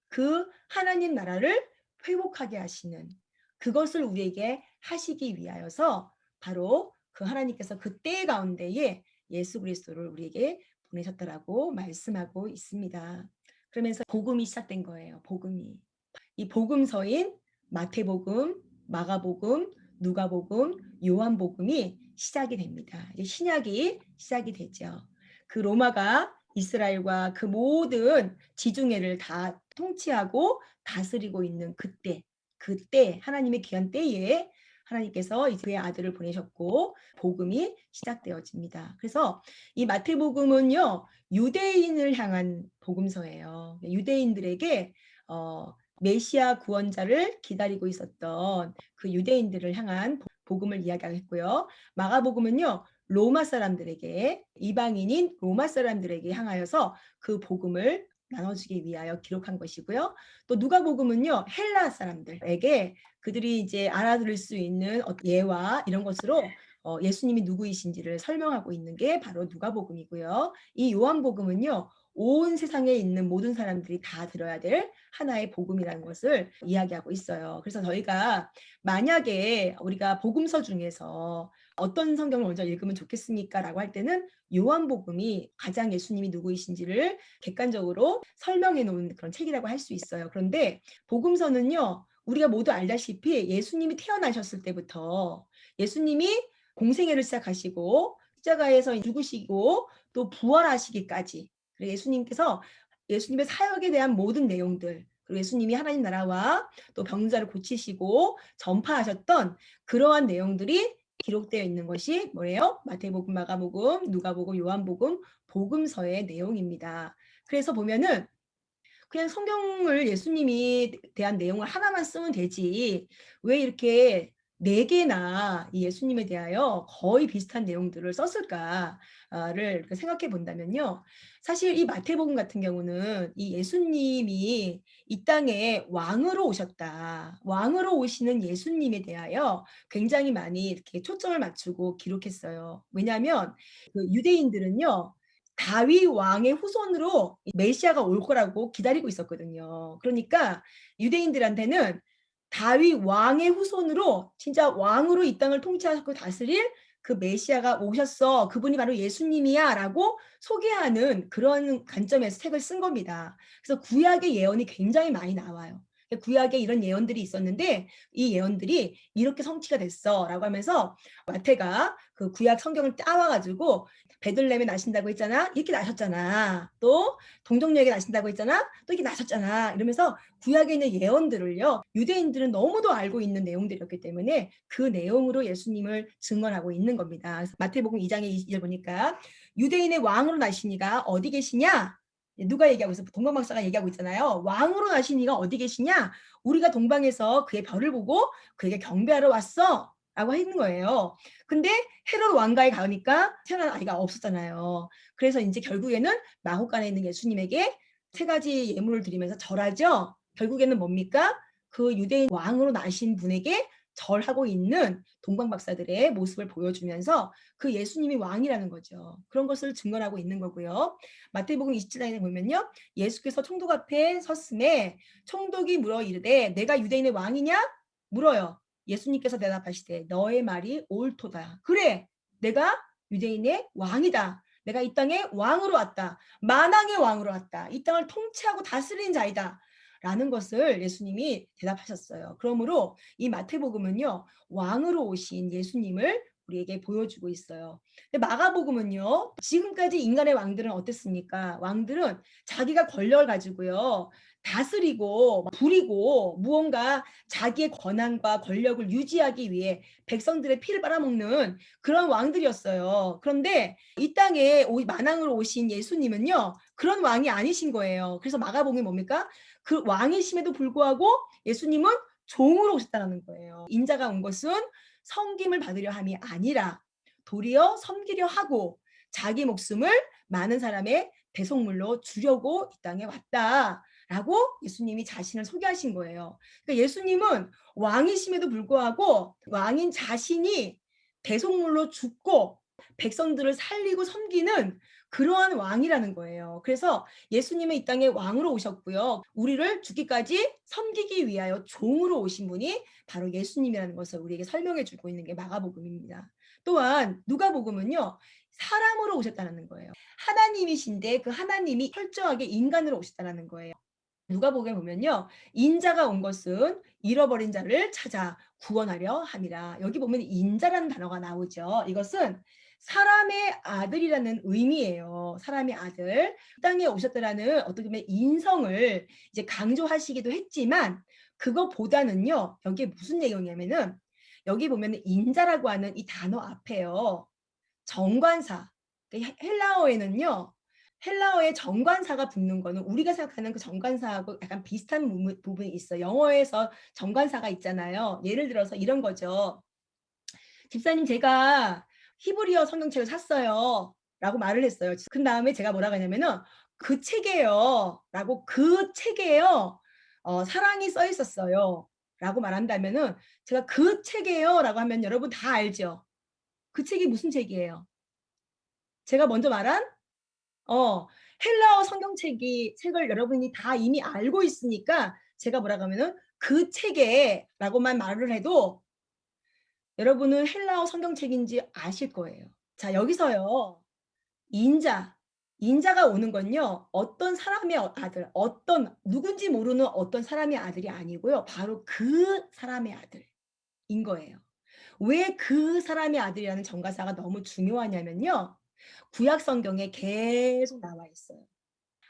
Speaker 1: 그 하나님 나라를 회복하게 하시는 그것을 우리에게 하시기 위하여서 바로 그 하나님께서 그 때 가운데에 예수 그리스도를 우리에게 보내셨다라고 말씀하고 있습니다. 그러면서 복음이 시작된 거예요. 복음이. 이 복음서인 마태복음, 마가복음, 누가복음, 요한복음이 시작이 됩니다. 이제 신약이 시작이 되죠. 그 로마가 이스라엘과 그 모든 지중해를 다 통치하고 다스리고 있는 그때 하나님의 귀한 때에 하나님께서 이제 그의 아들을 보내셨고 복음이 시작되어집니다. 그래서 이 마태복음은요, 유대인을 향한 복음서예요. 유대인들에게 메시아 구원자를 기다리고 있었던 그 유대인들을 향한 복음을 이야기하겠고요. 마가복음은요, 로마 사람들에게, 이방인인 로마 사람들에게 향하여서 그 복음을 나눠주기 위하여 기록한 것이고요. 또 누가복음은요, 헬라 사람들에게 그들이 이제 알아들을 수 있는 예와 이런 것으로 예수님이 누구이신지를 설명하고 있는 게 바로 누가복음이고요. 이 요한복음은요, 온 세상에 있는 모든 사람들이 다 들어야 될 하나의 복음이라는 것을 이야기하고 있어요. 그래서 저희가 만약에 우리가 복음서 중에서 어떤 성경을 먼저 읽으면 좋겠습니까? 라고 할 때는 요한복음이 가장 예수님이 누구이신지를 객관적으로 설명해 놓은 그런 책이라고 할 수 있어요. 그런데 복음서는요, 우리가 모두 알다시피 예수님이 태어나셨을 때부터 예수님이 공생애를 시작하시고 십자가에서 죽으시고 또 부활하시기까지, 예수님께서 예수님의 사역에 대한 모든 내용들, 그리고 예수님이 하나님 나라와 또 병자를 고치시고 전파하셨던 그러한 내용들이 기록되어 있는 것이 뭐예요? 마태복음, 마가복음, 누가복음, 요한복음, 복음서의 내용입니다. 그래서 보면은 그냥 성경을 예수님이 대한 내용을 하나만 쓰면 되지 왜 이렇게 4개나 이 예수님에 대하여 거의 비슷한 내용들을 썼을까를 생각해 본다면요. 사실 이 마태복음 같은 경우는 이 예수님이 이 땅에 왕으로 오셨다. 왕으로 오시는 예수님에 대하여 굉장히 많이 이렇게 초점을 맞추고 기록했어요. 왜냐하면 그 유대인들은요, 다윗 왕의 후손으로 메시아가 올 거라고 기다리고 있었거든요. 그러니까 유대인들한테는 다윗 왕의 후손으로 진짜 왕으로 이 땅을 통치하고 다스릴 그 메시아가 오셨어. 그분이 바로 예수님이야 라고 소개하는 그런 관점에서 책을 쓴 겁니다. 그래서 구약의 예언이 굉장히 많이 나와요. 구약에 이런 예언들이 있었는데 이 예언들이 이렇게 성취가 됐어 라고 하면서 마태가 그 구약 성경을 따와가지고 베들레헴에 나신다고 했잖아. 이렇게 나셨잖아. 또 동정녀에게 나신다고 했잖아. 또 이렇게 나셨잖아. 이러면서 구약에 있는 예언들을요, 유대인들은 너무도 알고 있는 내용들이었기 때문에 그 내용으로 예수님을 증언하고 있는 겁니다. 마태복음 2장의 20절 보니까 유대인의 왕으로 나시니가 어디 계시냐? 누가 얘기하고 있어? 동방박사가 얘기하고 있잖아요. 왕으로 나신 이가 어디 계시냐? 우리가 동방에서 그의 별을 보고 그에게 경배하러 왔어. 라고 했는 거예요. 근데 헤롯 왕가에 가니까 태어난 아이가 없었잖아요. 그래서 이제 결국에는 마곡간에 있는 예수님에게 3가지 예물을 드리면서 절하죠. 결국에는 뭡니까? 그 유대인 왕으로 나신 분에게 절하고 있는 동방박사들의 모습을 보여주면서 그 예수님이 왕이라는 거죠. 그런 것을 증언하고 있는 거고요. 마태복음 27장에 보면요, 예수께서 총독 앞에 섰음에 총독이 물어 이르되 내가 유대인의 왕이냐? 물어요. 예수님께서 대답하시되 너의 말이 옳도다. 그래, 내가 유대인의 왕이다. 내가 이 땅에 왕으로 왔다. 만왕의 왕으로 왔다. 이 땅을 통치하고 다스리는 자이다. 라는 것을 예수님이 대답하셨어요. 그러므로 이 마태복음은요, 왕으로 오신 예수님을 우리에게 보여주고 있어요. 근데 마가복음은요, 지금까지 인간의 왕들은 어땠습니까? 왕들은 자기가 권력을 가지고요, 다스리고 부리고 무언가 자기의 권한과 권력을 유지하기 위해 백성들의 피를 빨아먹는 그런 왕들이었어요. 그런데 이 땅에 만왕으로 오신 예수님은요, 그런 왕이 아니신 거예요. 그래서 마가복음이 뭡니까? 그 왕이심에도 불구하고 예수님은 종으로 오셨다는 거예요. 인자가 온 것은 섬김을 받으려 함이 아니라 도리어 섬기려 하고 자기 목숨을 많은 사람의 대속물로 주려고 이 땅에 왔다라고 예수님이 자신을 소개하신 거예요. 그러니까 예수님은 왕이심에도 불구하고 왕인 자신이 대속물로 죽고 백성들을 살리고 섬기는 그러한 왕이라는 거예요. 그래서 예수님은 이 땅에 왕으로 오셨고요. 우리를 죽기까지 섬기기 위하여 종으로 오신 분이 바로 예수님이라는 것을 우리에게 설명해 주고 있는 게 마가복음입니다. 또한 누가복음은요, 사람으로 오셨다는 거예요. 하나님이신데 그 하나님이 철저하게 인간으로 오셨다는 거예요. 누가복음에 보면요, 인자가 온 것은 잃어버린 자를 찾아 구원하려 함이라. 여기 보면 인자라는 단어가 나오죠. 이것은 사람의 아들이라는 의미예요. 사람의 아들. 땅에 오셨다라는 어떻게 보면 인성을 이제 강조하시기도 했지만 그것보다는요, 여기에 무슨 내용이냐면은 여기 보면은 인자라고 하는 이 단어 앞에요. 정관사. 헬라어에는요. 헬라어에 정관사가 붙는 거는 우리가 생각하는 그 정관사하고 약간 비슷한 부분이 있어요. 영어에서 정관사가 있잖아요. 예를 들어서 이런 거죠. 집사님 제가 히브리어 성경책을 샀어요. 라고 말을 했어요. 그 다음에 제가 뭐라고 했냐면은 그 책에요. 라고 그 책에요. 사랑이 써 있었어요. 라고 말한다면은 제가 그 책에요. 라고 하면 여러분 다 알죠. 그 책이 무슨 책이에요? 제가 먼저 말한 어 헬라어 성경책이 책을 여러분이 다 이미 알고 있으니까 제가 뭐라고 하면은 그 책에라고만 말을 해도 여러분은 헬라어 성경책인지 아실 거예요. 자, 여기서요. 인자, 인자가 오는 건요. 어떤 사람의 아들, 어떤 누군지 모르는 어떤 사람의 아들이 아니고요. 바로 그 사람의 아들인 거예요. 왜 그 사람의 아들이라는 정가사가 너무 중요하냐면요. 구약 성경에 계속 나와 있어요.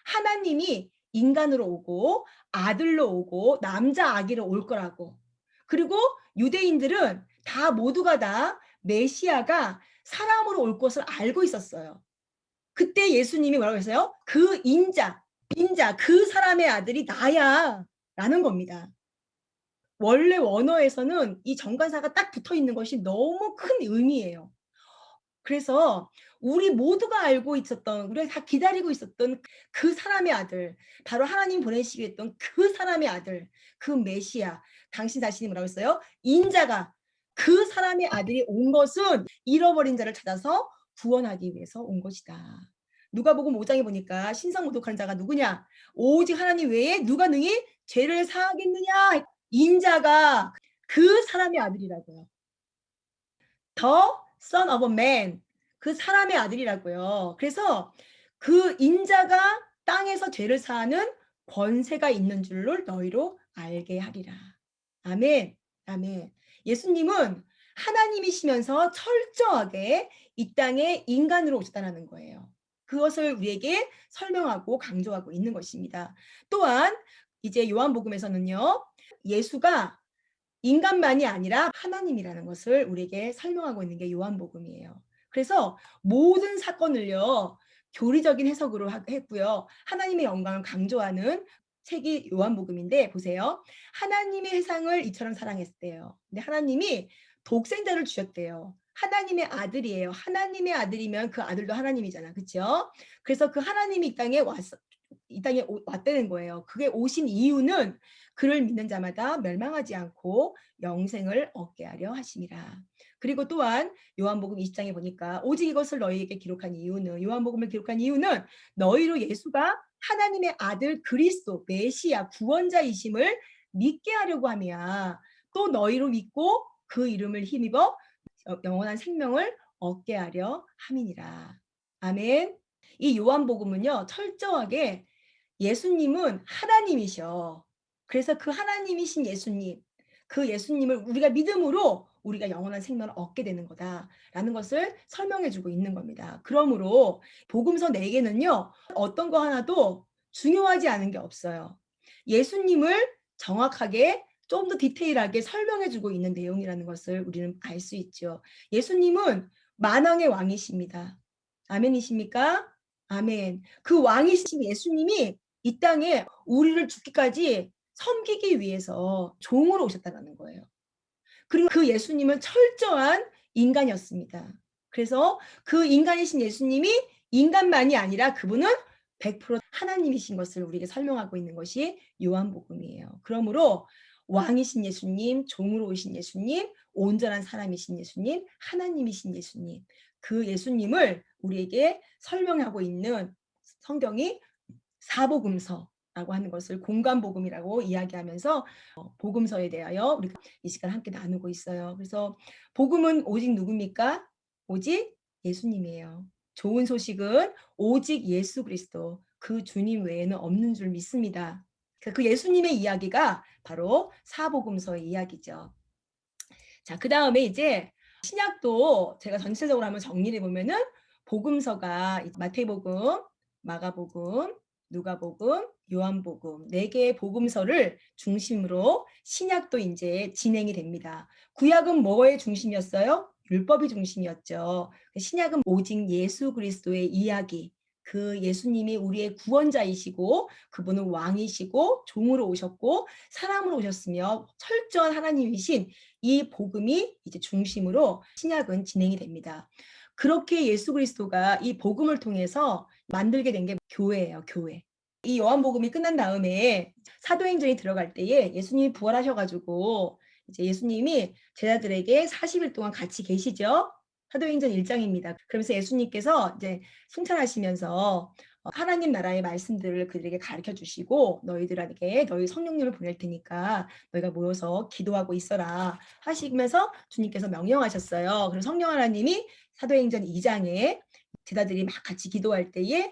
Speaker 1: 하나님이 인간으로 오고 아들로 오고 남자 아기로 올 거라고. 그리고 유대인들은 다 모두가 다 메시아가 사람으로 올 것을 알고 있었어요. 그때 예수님이 뭐라고 했어요? 그 인자, 그 사람의 아들이 나야. 라는 겁니다. 원래 원어에서는 이 정관사가 딱 붙어 있는 것이 너무 큰 의미예요. 그래서 우리 모두가 알고 있었던 우리가 다 기다리고 있었던 그 사람의 아들 바로 하나님 보내시기로 했던 그 사람의 아들 그 메시아 당신 자신이 뭐라고 했어요? 인자가 그 사람의 아들이 온 것은 잃어버린 자를 찾아서 구원하기 위해서 온 것이다. 누가복음 5장에 보니까 신성 모독하는 자가 누구냐? 오직 하나님 외에 누가 능히 죄를 사하겠느냐? 인자가 그 사람의 아들이라고요. The Son of Man. 그 사람의 아들이라고요. 그래서 그 인자가 땅에서 죄를 사하는 권세가 있는 줄로 너희로 알게 하리라. 아멘. 아멘. 예수님은 하나님이시면서 철저하게 이 땅에 인간으로 오셨다는 거예요. 그것을 우리에게 설명하고 강조하고 있는 것입니다. 또한 이제 요한복음에서는요. 예수가 인간만이 아니라 하나님이라는 것을 우리에게 설명하고 있는 게 요한복음이에요. 그래서 모든 사건을요. 교리적인 해석으로 했고요. 하나님의 영광을 강조하는 책이 요한복음인데 보세요. 하나님의 세상을 이처럼 사랑했대요. 근데 하나님이 독생자를 주셨대요. 하나님의 아들이에요. 하나님의 아들이면 그 아들도 하나님이잖아. 그렇죠? 그래서 그 하나님이 이 땅에 왔다는 거예요. 그게 오신 이유는 그를 믿는 자마다 멸망하지 않고 영생을 얻게 하려 하심이라. 그리고 또한 요한복음 20장에 보니까 오직 이것을 너희에게 기록한 이유는 요한복음을 기록한 이유는 너희로 예수가 하나님의 아들 그리스도 메시아 구원자이심을 믿게 하려고 함이야. 또 너희로 믿고 그 이름을 힘입어 영원한 생명을 얻게 하려 함이니라. 아멘. 이 요한복음은요. 철저하게 예수님은 하나님이셔. 그래서 그 하나님이신 예수님, 그 예수님을 우리가 믿음으로 우리가 영원한 생명을 얻게 되는 거다라는 것을 설명해 주고 있는 겁니다. 그러므로 복음서 4개는요. 어떤 거 하나도 중요하지 않은 게 없어요. 예수님을 정확하게 좀 더 디테일하게 설명해 주고 있는 내용이라는 것을 우리는 알 수 있죠. 예수님은 만왕의 왕이십니다. 아멘이십니까? 아멘. 그 왕이신 예수님이 이 땅에 우리를 죽기까지 섬기기 위해서 종으로 오셨다는 거예요. 그리고 그 예수님은 철저한 인간이었습니다. 그래서 그 인간이신 예수님이 인간만이 아니라 그분은 100% 하나님이신 것을 우리에게 설명하고 있는 것이 요한복음이에요. 그러므로 왕이신 예수님, 종으로 오신 예수님, 온전한 사람이신 예수님, 하나님이신 예수님, 그 예수님을 우리에게 설명하고 있는 성경이 사복음서라고 하는 것을 공간복음이라고 이야기하면서 복음서에 대하여 우리가 이 시간 함께 나누고 있어요. 그래서 복음은 오직 누굽니까? 오직 예수님이에요. 좋은 소식은 오직 예수 그리스도 그 주님 외에는 없는 줄 믿습니다. 그 예수님의 이야기가 바로 사복음서의 이야기죠. 자, 그다음에 이제 신약도 제가 전체적으로 한번 정리를 해 보면은 복음서가 마태복음, 마가복음, 누가복음, 요한복음 4개의 복음서를 중심으로 신약도 이제 진행이 됩니다. 구약은 뭐의 중심이었어요? 율법이 중심이었죠. 신약은 오직 예수 그리스도의 이야기, 그 예수님이 우리의 구원자이시고 그분은 왕이시고 종으로 오셨고 사람으로 오셨으며 철저한 하나님이신 이 복음이 이제 중심으로 신약은 진행이 됩니다. 그렇게 예수 그리스도가 이 복음을 통해서 만들게 된 게 교회예요, 교회. 이 요한복음이 끝난 다음에 사도행전이 들어갈 때에 예수님이 부활하셔 가지고 이제 예수님이 제자들에게 40일 동안 같이 계시죠. 사도행전 1장입니다. 그러면서 예수님께서 이제 승천하시면서 하나님 나라의 말씀들을 그들에게 가르쳐 주시고 너희들에게 너희 성령님을 보낼 테니까 너희가 모여서 기도하고 있어라 하시면서 주님께서 명령하셨어요. 그리고 성령 하나님이 사도행전 2장에 제자들이 막 같이 기도할 때에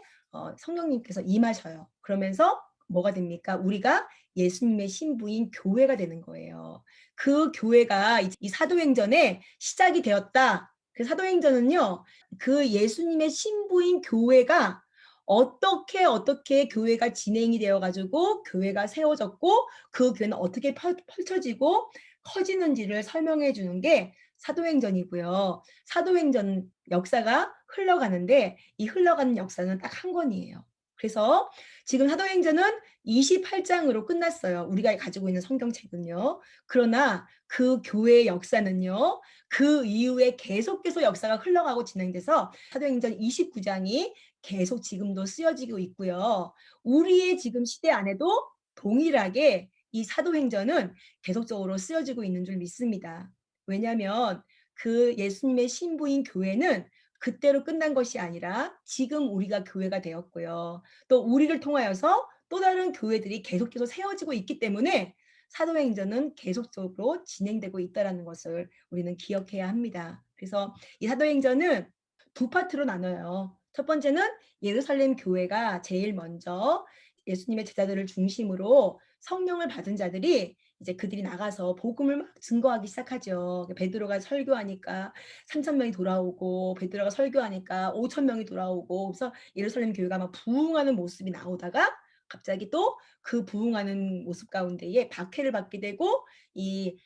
Speaker 1: 성령님께서 임하셔요. 그러면서 뭐가 됩니까? 우리가 예수님의 신부인 교회가 되는 거예요. 그 교회가 이 사도행전의 시작이 되었다. 그 사도행전은요, 그 예수님의 신부인 교회가 어떻게 교회가 진행이 되어가지고 교회가 세워졌고 그 교회는 어떻게 펼쳐지고 커지는지를 설명해 주는 게 사도행전이고요. 사도행전 역사가 흘러가는데 이 흘러가는 역사는 딱 한 권이에요. 그래서 지금 사도행전은 28장으로 끝났어요. 우리가 가지고 있는 성경책은요. 그러나 그 교회의 역사는요. 그 이후에 계속해서 역사가 흘러가고 진행돼서 사도행전 29장이 계속 지금도 쓰여지고 있고요. 우리의 지금 시대 안에도 동일하게 이 사도행전은 계속적으로 쓰여지고 있는 줄 믿습니다. 왜냐하면 그 예수님의 신부인 교회는 그때로 끝난 것이 아니라 지금 우리가 교회가 되었고요. 또 우리를 통하여서 또 다른 교회들이 계속해서 세워지고 있기 때문에 사도행전은 계속적으로 진행되고 있다는 것을 우리는 기억해야 합니다. 그래서 이 사도행전은 두 파트로 나눠요. 첫 번째는 예루살렘 교회가 제일 먼저 예수님의 제자들을 중심으로 성령을 받은 자들이 이제 그들이 나가서 복음을 막 증거하기 시작하죠. 베드로가 설교하니까 3,000명이 돌아오고 베드로가 설교하니까 5,000명이 돌아오고 그래서 예루살렘 교회가 막 부흥하는 모습이 나오다가 갑자기 또 그 부흥하는 모습 가운데에 박해를 받게 되고 이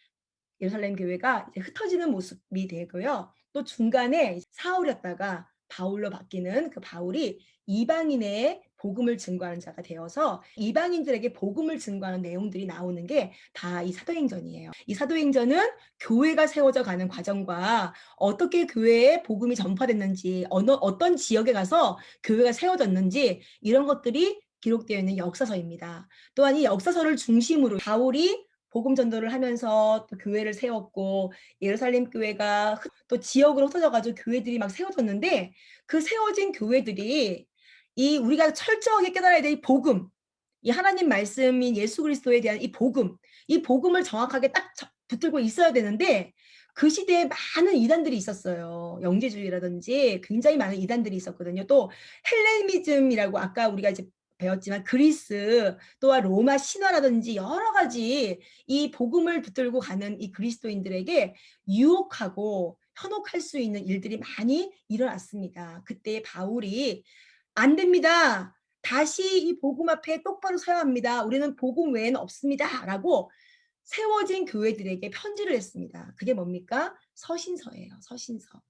Speaker 1: 예루살렘 교회가 이제 흩어지는 모습이 되고요. 또 중간에 사울이었다가 바울로 바뀌는 그 바울이 이방인의 복음을 증거하는 자가 되어서 이방인들에게 복음을 증거하는 내용들이 나오는 게 다 이 사도행전이에요. 이 사도행전은 교회가 세워져 가는 과정과 어떻게 교회에 복음이 전파됐는지 어떤 지역에 가서 교회가 세워졌는지 이런 것들이 기록되어 있는 역사서입니다. 또한 이 역사서를 중심으로 바울이 복음 전도를 하면서 또 교회를 세웠고 예루살렘 교회가 또 지역으로 흩어져 가지고 교회들이 막 세워졌는데 그 세워진 교회들이 이 우리가 철저하게 깨달아야 될 이 복음, 이 하나님 말씀인 예수 그리스도에 대한 이 복음을 정확하게 딱 붙들고 있어야 되는데 그 시대에 많은 이단들이 있었어요. 영지주의라든지 굉장히 많은 이단들이 있었거든요. 또 헬레니즘이라고 아까 우리가 이제 배웠지만 그리스 또한 로마 신화라든지 여러 가지 이 복음을 붙들고 가는 이 그리스도인들에게 유혹하고 현혹할 수 있는 일들이 많이 일어났습니다. 그때 바울이 안 됩니다. 다시 이 복음 앞에 똑바로 서야 합니다. 우리는 복음 외에는 없습니다. 라고 세워진 교회들에게 편지를 했습니다. 그게 뭡니까? 서신서예요. 서신서.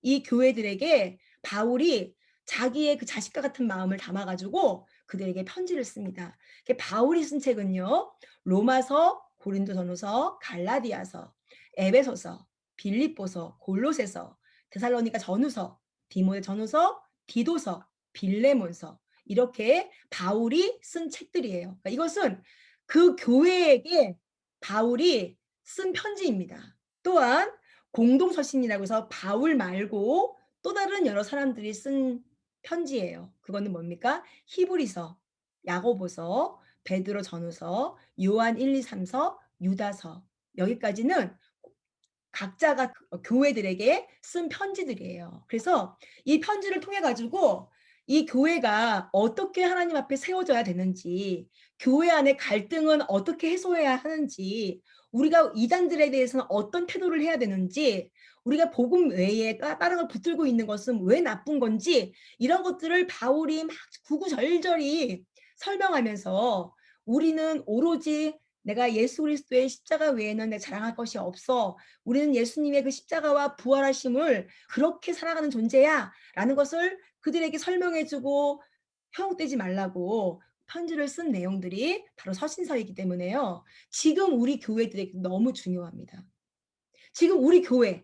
Speaker 1: 이 교회들에게 바울이 자기의 그 자식과 같은 마음을 담아가지고 그들에게 편지를 씁니다. 바울이 쓴 책은요. 로마서, 고린도전후서, 갈라디아서, 에베소서, 빌립보서, 골로새서, 데살로니가 전후서, 디모데 전후서, 디도서, 빌레몬서 이렇게 바울이 쓴 책들이에요. 그러니까 이것은 그 교회에게 바울이 쓴 편지입니다. 또한 공동서신이라고 해서 바울 말고 또 다른 여러 사람들이 쓴 편지예요. 그거는 뭡니까? 히브리서, 야고보서, 베드로 전후서, 요한 1, 2, 3서, 유다서 여기까지는 각자가 교회들에게 쓴 편지들이에요. 그래서 이 편지를 통해 가지고 이 교회가 어떻게 하나님 앞에 세워져야 되는지, 교회 안에 갈등은 어떻게 해소해야 하는지, 우리가 이단들에 대해서는 어떤 태도를 해야 되는지, 우리가 복음 외에 다른 걸 붙들고 있는 것은 왜 나쁜 건지 이런 것들을 바울이 막 구구절절히 설명하면서 우리는 오로지 내가 예수 그리스도의 십자가 외에는 내 자랑할 것이 없어. 우리는 예수님의 그 십자가와 부활하심을 그렇게 살아가는 존재야. 라는 것을 그들에게 설명해 주고 현혹되지 말라고 편지를 쓴 내용들이 바로 서신서이기 때문에요. 지금 우리 교회들에게 너무 중요합니다. 지금 우리 교회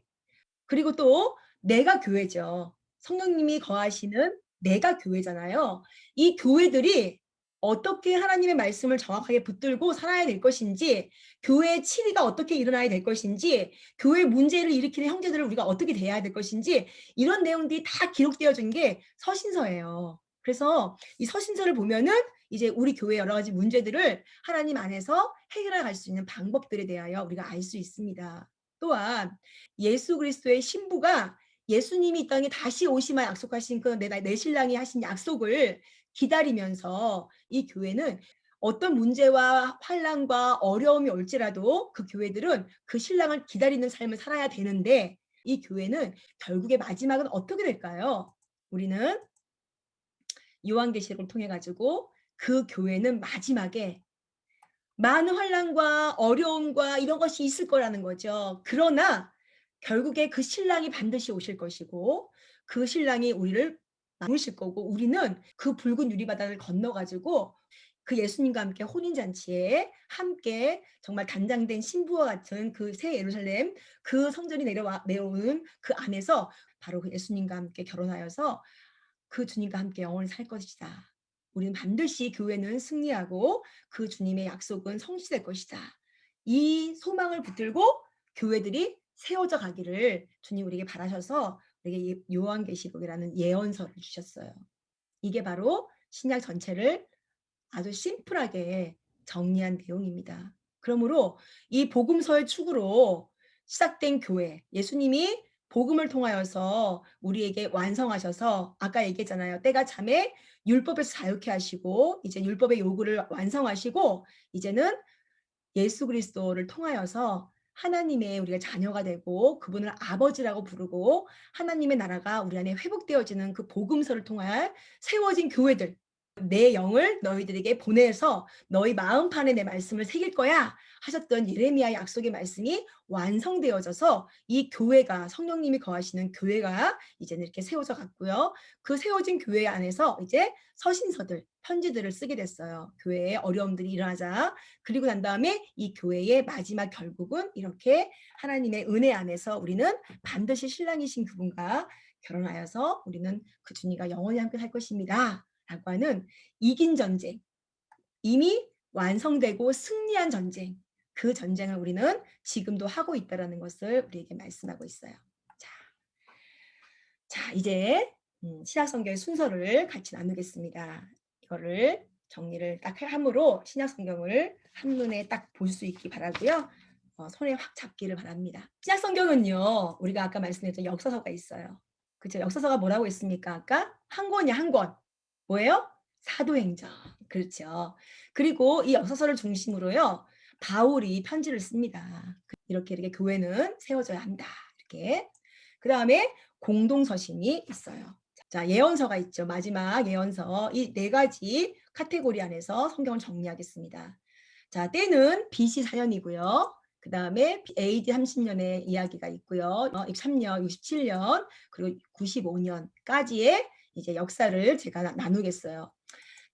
Speaker 1: 그리고 또 내가 교회죠. 성령님이 거하시는 내가 교회잖아요. 이 교회들이 어떻게 하나님의 말씀을 정확하게 붙들고 살아야 될 것인지, 교회의 치리가 어떻게 일어나야 될 것인지, 교회 문제를 일으키는 형제들을 우리가 어떻게 대해야 될 것인지 이런 내용들이 다 기록되어진 게 서신서예요. 그래서 이 서신서를 보면은 이제 우리 교회의 여러 가지 문제들을 하나님 안에서 해결해 갈 수 있는 방법들에 대하여 우리가 알 수 있습니다. 또한 예수 그리스도의 신부가 예수님이 이 땅에 다시 오시마 약속하신 그 내 신랑이 하신 약속을 기다리면서 이 교회는 어떤 문제와 환난과 어려움이 올지라도 그 교회들은 그 신랑을 기다리는 삶을 살아야 되는데 이 교회는 결국에 마지막은 어떻게 될까요? 우리는 요한계시록을 통해 가지고 그 교회는 마지막에 많은 환난과 어려움과 이런 것이 있을 거라는 거죠. 그러나 결국에 그 신랑이 반드시 오실 것이고 그 신랑이 우리를 부르실 거고 우리는 그 붉은 유리바다를 건너 가지고 그 예수님과 함께 혼인잔치에 함께 정말 단장된 신부와 같은 그 새 예루살렘 그 성전이 내려오는 그 안에서 바로 그 예수님과 함께 결혼하여서 그 주님과 함께 영원히 살 것이다. 우리는 반드시 교회는 승리하고 그 주님의 약속은 성취될 것이다. 이 소망을 붙들고 교회들이 세워져 가기를 주님 우리에게 바라셔서 우리에게 요한계시록이라는 예언서를 주셨어요. 이게 바로 신약 전체를 아주 심플하게 정리한 내용입니다. 그러므로 이 복음서의 축으로 시작된 교회, 예수님이 복음을 통하여서 우리에게 완성하셔서 아까 얘기했잖아요. 때가 참에 율법에서 자유케 하시고 이제 율법의 요구를 완성하시고 이제는 예수 그리스도를 통하여서 하나님의 우리가 자녀가 되고 그분을 아버지라고 부르고 하나님의 나라가 우리 안에 회복되어지는 그 복음서를 통하여 세워진 교회들 내 영을 너희들에게 보내서 너희 마음판에 내 말씀을 새길 거야 하셨던 예레미야의 약속의 말씀이 완성되어져서 이 교회가 성령님이 거하시는 교회가 이제는 이렇게 세워져 갔고요. 그 세워진 교회 안에서 이제 서신서들, 편지들을 쓰게 됐어요. 교회에 어려움들이 일어나자. 그리고 난 다음에 이 교회의 마지막 결국은 이렇게 하나님의 은혜 안에서 우리는 반드시 신랑이신 그분과 결혼하여서 우리는 그 주님과 영원히 함께 살 것입니다. 라고 하는 이긴 전쟁, 이미 완성되고 승리한 전쟁, 그 전쟁을 우리는 지금도 하고 있다는 것을 우리에게 말씀하고 있어요. 자 이제 신약성경의 순서를 같이 나누겠습니다. 이거를 정리를 딱 함으로 신약성경을 한눈에 딱 볼 수 있기 바라고요. 손에 확 잡기를 바랍니다. 신약성경은요. 우리가 아까 말씀드렸던 역사서가 있어요. 그죠? 역사서가 뭐라고 있습니까? 아까 한 권이야 한 권. 뭐예요? 사도행전. 그렇죠. 그리고 이 역사서를 중심으로요. 바울이 편지를 씁니다. 이렇게 교회는 세워져야 한다. 이렇게. 그다음에 공동서신이 있어요. 자, 예언서가 있죠. 마지막 예언서. 이 네 가지 카테고리 안에서 성경을 정리하겠습니다. 자, 때는 BC 4년이고요. 그다음에 AD 30년의 이야기가 있고요. 3년, 67년, 그리고 95년까지의 이제 역사를 제가 나누겠어요.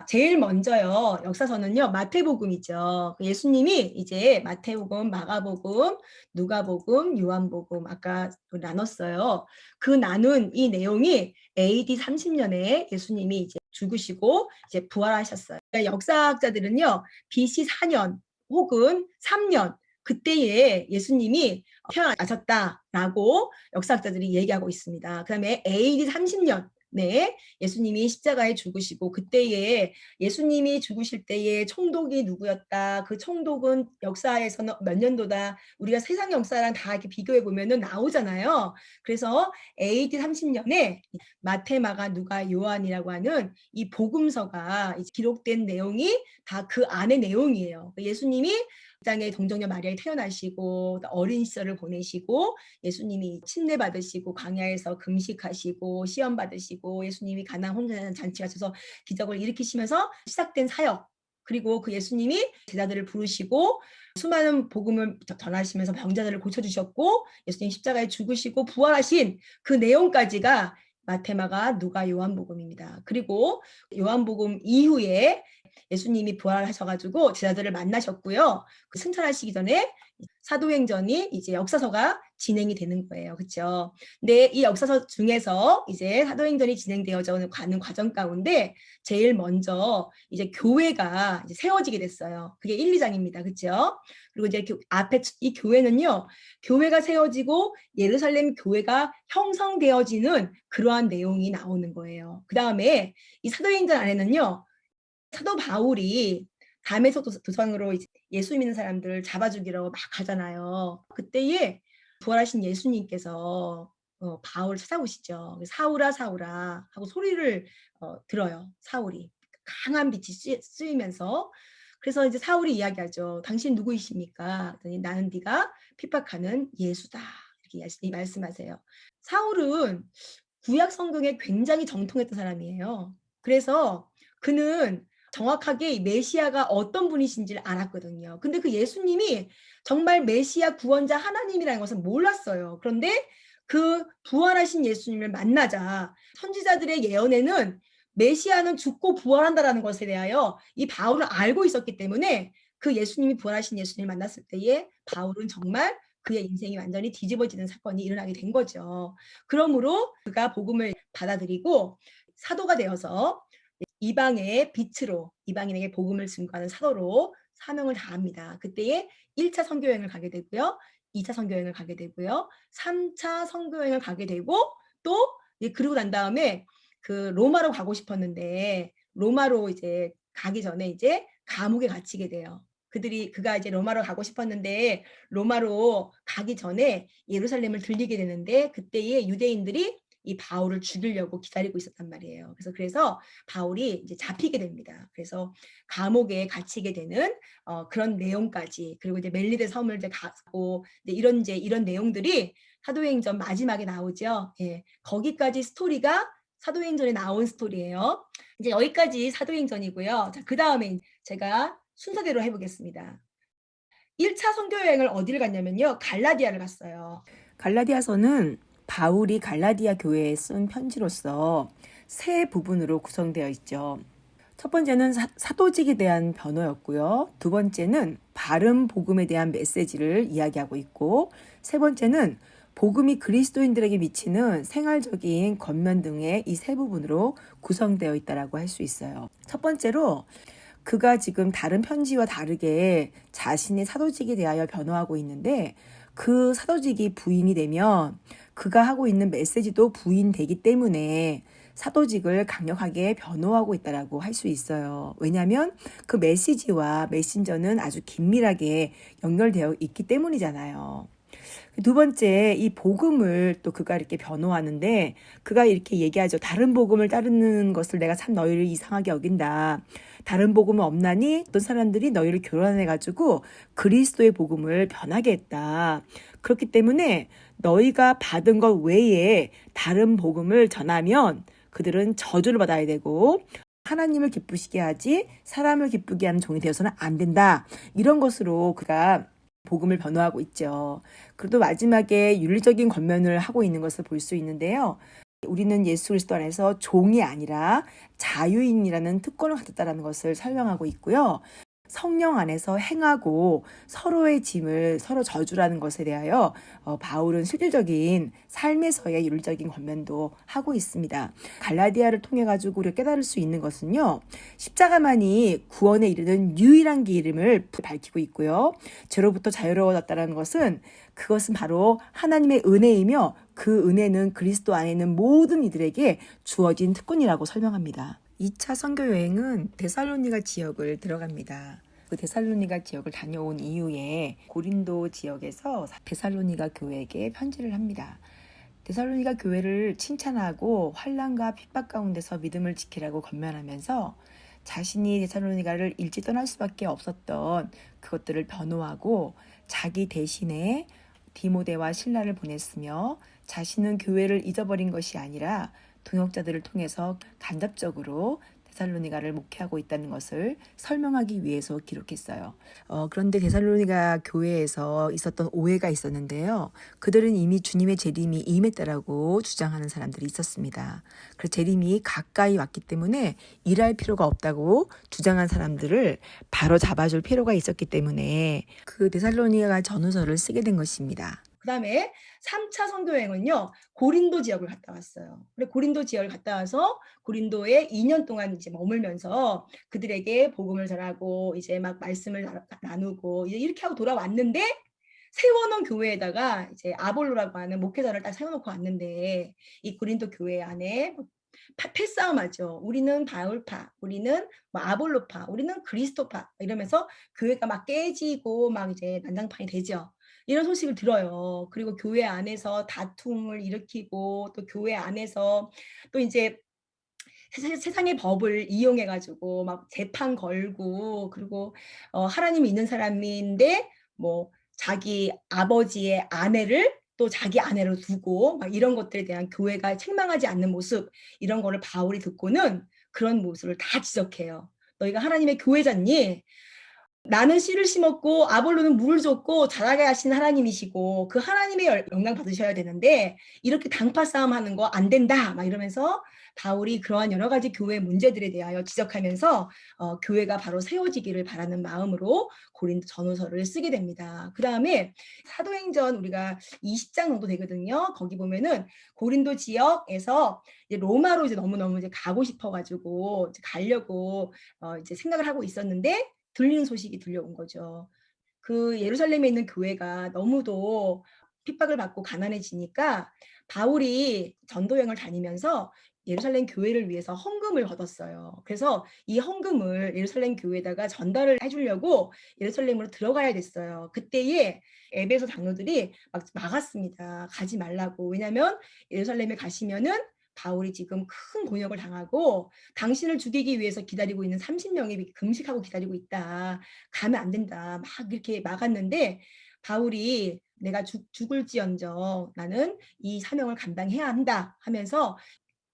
Speaker 1: 제일 먼저요. 역사서는요. 마태복음이죠. 예수님이 이제 마태복음, 마가복음, 누가복음, 요한복음 아까 나눴어요. 그 나눈 이 내용이 AD 30년에 예수님이 이제 죽으시고 이제 부활하셨어요. 그러니까 역사학자들은요. BC 4년 혹은 3년 그때에 예수님이 태어나셨다라고 역사학자들이 얘기하고 있습니다. 그다음에 AD 30년 네, 예수님이 십자가에 죽으시고 그때에 예수님이 죽으실 때에 총독이 누구였다. 그 총독은 역사에서는 몇 년도다. 우리가 세상 역사랑 다 이렇게 비교해 보면은 나오잖아요. 그래서 AD 30년에 마태, 마가, 누가, 요한이라고 하는 이 복음서가 기록된 내용이 다 그 안의 내용이에요. 예수님이 땅에 동정녀 마리아에 태어나시고 어린 시절을 보내시고 예수님이 침례 받으시고 광야에서 금식하시고 시험 받으시고 예수님이 가나 혼자 잔치 하셔서 기적을 일으키시면서 시작된 사역, 그리고 그 예수님이 제자들을 부르시고 수많은 복음을 전하시면서 병자들을 고쳐주셨고 예수님 십자가에 죽으시고 부활하신 그 내용까지가 마태, 마가, 누가, 요한복음입니다. 그리고 요한복음 이후에 예수님이 부활하셔가지고 제자들을 만나셨고요. 그 승천하시기 전에 사도행전이 이제 역사서가 진행이 되는 거예요. 그렇죠? 근데 이 역사서 중에서 이제 사도행전이 진행되어져 가는 과정 가운데 제일 먼저 이제 교회가 이제 세워지게 됐어요. 그게 1, 2장입니다. 그렇죠? 그리고 이제 앞에 이 교회는요. 교회가 세워지고 예루살렘 교회가 형성되어지는 그러한 내용이 나오는 거예요. 그다음에 이 사도행전 안에는요. 사도 바울이 담에서 도성으로 예수 믿는 사람들을 잡아 죽이러 막 가잖아요. 그때에 부활하신 예수님께서 바울을 찾아오시죠. 사울아 사울아 하고 소리를 들어요. 사울이 강한 빛이 쓰이면서. 그래서 이제 사울이 이야기하죠. 당신 누구이십니까? 그랬더니 나는 네가 핍박하는 예수다. 이렇게 말씀하세요. 사울은 구약 성경에 굉장히 정통했던 사람이에요. 그래서 그는 정확하게 메시아가 어떤 분이신지를 알았거든요. 근데 그 예수님이 정말 메시아 구원자 하나님이라는 것을 몰랐어요. 그런데 그 부활하신 예수님을 만나자 선지자들의 예언에는 메시아는 죽고 부활한다라는 것에 대하여 이 바울은 알고 있었기 때문에 그 예수님이 부활하신 예수님을 만났을 때에 바울은 정말 그의 인생이 완전히 뒤집어지는 사건이 일어나게 된 거죠. 그러므로 그가 복음을 받아들이고 사도가 되어서 이방의 빛으로 이방인에게 복음을 증거하는 사도로 사명을 다합니다. 그때에 1차 선교여행을 가게 되고요. 2차 선교여행을 가게 되고요. 3차 선교여행을 가게 되고 또 그러고 난 다음에 그 로마로 가고 싶었는데 로마로 이제 가기 전에 이제 감옥에 갇히게 돼요. 그가 이제 로마로 가고 싶었는데 로마로 가기 전에 예루살렘을 들리게 되는데 그때에 유대인들이 이 바울을 죽이려고 기다리고 있었단 말이에요. 그래서 바울이 이제 잡히게 됩니다. 그래서 감옥에 갇히게 되는 그런 내용까지, 그리고 이제 멜리데 섬을 이제 가고 이런 내용들이 사도행전 마지막에 나오죠. 예, 거기까지 스토리가 사도행전에 나온 스토리예요. 이제 여기까지 사도행전이고요. 자, 그 다음에 제가 순서대로 해보겠습니다. 1차 선교 여행을 어디를 갔냐면요. 갈라디아를 갔어요.
Speaker 2: 갈라디아서는 바울이 갈라디아 교회에 쓴 편지로서 세 부분으로 구성되어 있죠. 첫 번째는 사도직에 대한 변호였고요. 두 번째는 바른 복음에 대한 메시지를 이야기하고 있고, 세 번째는 복음이 그리스도인들에게 미치는 생활적인 겉면 등의 이 세 부분으로 구성되어 있다고 할 수 있어요. 첫 번째로 그가 지금 다른 편지와 다르게 자신의 사도직에 대하여 변호하고 있는데, 그 사도직이 부인이 되면 그가 하고 있는 메시지도 부인되기 때문에 사도직을 강력하게 변호하고 있다고 할 수 있어요. 왜냐하면 그 메시지와 메신저는 아주 긴밀하게 연결되어 있기 때문이잖아요. 두 번째, 이 복음을 또 그가 이렇게 변호하는데 그가 이렇게 얘기하죠. 다른 복음을 따르는 것을 내가 참 너희를 이상하게 여긴다. 다른 복음은 없나니 어떤 사람들이 너희를 교란해가지고 그리스도의 복음을 변하게 했다. 그렇기 때문에 너희가 받은 것 외에 다른 복음을 전하면 그들은 저주를 받아야 되고 하나님을 기쁘시게 하지 사람을 기쁘게 하는 종이 되어서는 안 된다. 이런 것으로 그가 복음을 변호하고 있죠. 그래도 마지막에 윤리적인 권면을 하고 있는 것을 볼 수 있는데요. 우리는 예수 그리스도 안에서 종이 아니라 자유인이라는 특권을 가졌다는 것을 설명하고 있고요. 성령 안에서 행하고 서로의 짐을 서로 져주라는 것에 대하여 바울은 실질적인 삶에서의 윤리적인 권면도 하고 있습니다. 갈라디아를 통해 가지고 우리가 깨달을 수 있는 것은요. 십자가만이 구원에 이르는 유일한 길임을 밝히고 있고요. 죄로부터 자유로워졌다는 것은 그것은 바로 하나님의 은혜이며 그 은혜는 그리스도 안에 있는 모든 이들에게 주어진 특권이라고 설명합니다. 2차 선교 여행은 데살로니가 지역을 들어갑니다. 그 데살로니가 지역을 다녀온 이후에 고린도 지역에서 데살로니가 교회에게 편지를 합니다. 데살로니가 교회를 칭찬하고 환난과 핍박 가운데서 믿음을 지키라고 권면하면서 자신이 데살로니가를 일찍 떠날 수밖에 없었던 그것들을 변호하고 자기 대신에 디모데와 실라를 보냈으며 자신은 교회를 잊어버린 것이 아니라 동역자들을 통해서 간접적으로 데살로니가를 목회하고 있다는 것을 설명하기 위해서 기록했어요. 그런데 데살로니가 교회에서 있었던 오해가 있었는데요. 그들은 이미 주님의 재림이 임했다라고 주장하는 사람들이 있었습니다. 그래서 재림이 가까이 왔기 때문에 일할 필요가 없다고 주장한 사람들을 바로 잡아줄 필요가 있었기 때문에 그 데살로니가 전후서를 쓰게 된 것입니다.
Speaker 1: 그다음에 3차 선교 여행은요. 고린도 지역을 갔다 왔어요. 그래 고린도 지역을 갔다 와서 고린도에 2년 동안 이제 머물면서 그들에게 복음을 전하고 이제 막 말씀을 나누고 이제 이렇게 하고 돌아왔는데 세워놓은 교회에다가 이제 아볼로라고 하는 목회자를 딱 세워놓고 왔는데 이 고린도 교회 안에 패싸움하죠. 우리는 바울파, 우리는 뭐 아볼로파, 우리는 그리스도파 이러면서 교회가 막 깨지고 막 이제 난장판이 되죠. 이런 소식을 들어요. 그리고 교회 안에서 다툼을 일으키고 또 교회 안에서 또 이제 세상의 법을 이용해 가지고 막 재판 걸고 그리고 하나님이 있는 사람인데 뭐 자기 아버지의 아내를 또 자기 아내로 두고 막 이런 것들에 대한 교회가 책망하지 않는 모습 이런 거를 바울이 듣고는 그런 모습을 다 지적해요. "너희가 하나님의 교회잖니? 나는 씨를 심었고 아볼로는 물을 줬고 자라게 하신 하나님이시고 그 하나님의 영광 받으셔야 되는데 이렇게 당파 싸움하는 거 안 된다." 막 이러면서 바울이 그러한 여러 가지 교회 문제들에 대하여 지적하면서 교회가 바로 세워지기를 바라는 마음으로 고린도 전후서를 쓰게 됩니다. 그다음에 사도행전 우리가 20장 정도 되거든요. 거기 보면은 고린도 지역에서 이제 로마로 이제 너무너무 이제 가고 싶어 가지고 이제 가려고 이제 생각을 하고 있었는데 들리는 소식이 들려온 거죠. 그 예루살렘에 있는 교회가 너무도 핍박을 받고 가난해지니까 바울이 전도여행을 다니면서 예루살렘 교회를 위해서 헌금을 거뒀어요. 그래서 이 헌금을 예루살렘 교회에다가 전달을 해 주려고 예루살렘으로 들어가야 됐어요. 그때에 에베소 장로들이 막 막았습니다. 가지 말라고. 왜냐하면 예루살렘에 가시면은 바울이 지금 큰 곤욕을 당하고 당신을 죽이기 위해서 기다리고 있는 30명이 금식하고 기다리고 있다. 가면 안 된다. 막 이렇게 막았는데 바울이 내가 죽을지언정 나는 이 사명을 감당해야 한다 하면서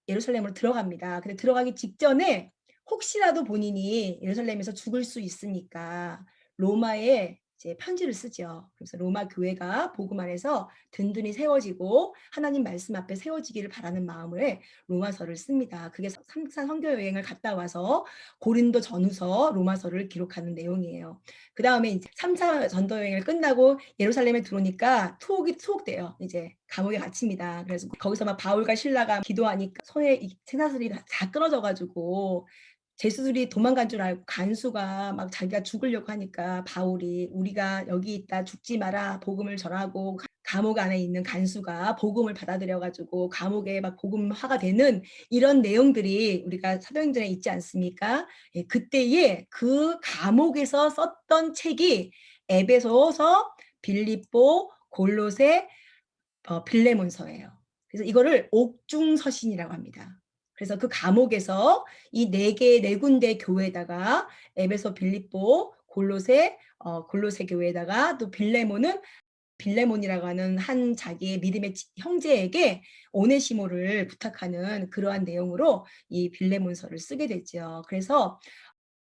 Speaker 1: 예루살렘으로 들어갑니다. 근데 들어가기 직전에 혹시라도 본인이 예루살렘에서 죽을 수 있으니까 로마에 이제 편지를 쓰죠. 그래서 로마 교회가 복음 안에서 든든히 세워지고 하나님 말씀 앞에 세워지기를 바라는 마음으로 로마서를 씁니다. 그게 3차 선교 여행을 갔다 와서 고린도 전후서 로마서를 기록하는 내용이에요. 그다음에 이제 3차 전도 여행을 끝나고 예루살렘에 들어오니까 투옥돼요. 이제 감옥에 갇힙니다. 그래서 거기서 막 바울과 실라가 기도하니까 손에 이 쇠사슬이 다 끊어져 가지고 죄수들이 도망간 줄 알고 간수가 막 자기가 죽으려고 하니까 바울이 "우리가 여기 있다. 죽지 마라. 복음을 전하고." 감옥 안에 있는 간수가 복음을 받아들여 가지고 감옥에 막 복음화가 되는 이런 내용들이 우리가 사도행전에 있지 않습니까? 예, 그때에 그 감옥에서 썼던 책이 에베소서, 빌립보, 골로새, 빌레몬서예요. 그래서 이거를 옥중서신이라고 합니다. 그래서 그 감옥에서 이 네 군데 교회에다가 에베소, 빌립보, 골로새, 골로새 교회에다가 또 빌레몬이라고 하는 한 자기의 믿음의 형제에게 오네시모를 부탁하는 그러한 내용으로 이 빌레몬서를 쓰게 됐죠. 그래서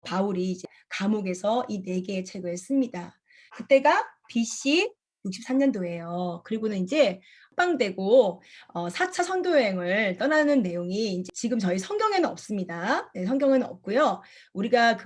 Speaker 1: 바울이 이제 감옥에서 이 네 개의 책을 씁니다. 그때가 BC 63년도예요. 그리고는 인제 석방되고 4차 선교 여행을 떠나는 내용이 인제 지금 저희 성경에는 없습니다. 네, 성경에는 없고요. 우리가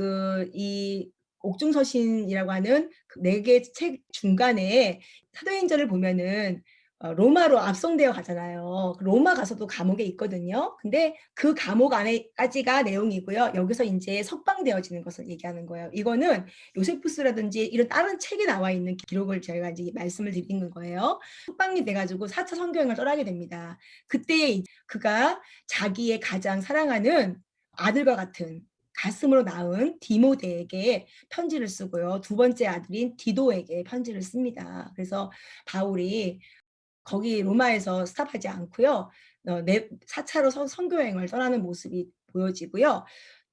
Speaker 1: 이 옥중서신이라고 하는 그 네 개의 책 중간에 사도행전을 보면은 로마로 압송되어 가잖아요. 그 로마 가서도 감옥에 있거든요. 근데 그 감옥 안에까지가 내용이고요. 여기서 인제 석방되어지는 것을 얘기하는 거예요. 이거는 요세푸스라든지 이런 다른 책에 나와 있는 기록을 제가 이제 말씀을 드리는 거예요. 석방이 돼 가지고 4차 선교 여행을 떠나게 됩니다. 그때에 그가 자기의 가장 사랑하는 아들과 같은 가슴으로 낳은 디모데에게 편지를 쓰고요. 두 번째 아들인 디도에게 편지를 씁니다. 그래서 바울이 거기 로마에서 스탑하지 않고요. 4차로 선교 여행을 떠나는 모습이 보여지고요.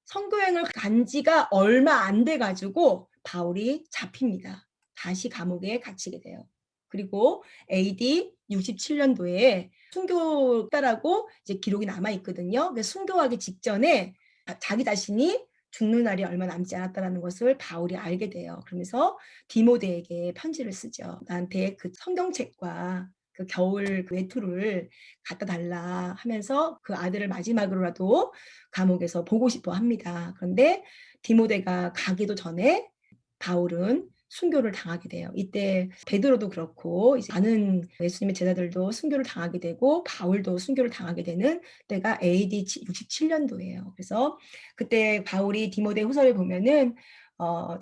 Speaker 1: 선교행을 간 지가 얼마 안 돼 가지고 바울이 잡힙니다. 다시 감옥에 갇히게 돼요. 그리고 AD 67년도에 순교했다라고 이제 기록이 남아 있거든요. 순교하기 직전에 자기 자신이 죽는 날이 얼마 남지 않았다라는 것을 바울이 알게 돼요. 그러면서 디모데에게 편지를 쓰죠. 나한테 그 성경책과 그 겨울 그 외투를 갖다 달라 하면서 그 아들을 마지막으로라도 감옥에서 보고 싶어 합니다. 그런데 디모데가 가기도 전에 바울은 순교를 당하게 돼요. 이때 베드로도 그렇고 이제 많은 예수님의 제자들도 순교를 당하게 되고 바울도 순교를 당하게 되는 때가 AD 67년도예요. 그래서 그때 바울이 디모데후서를 보면은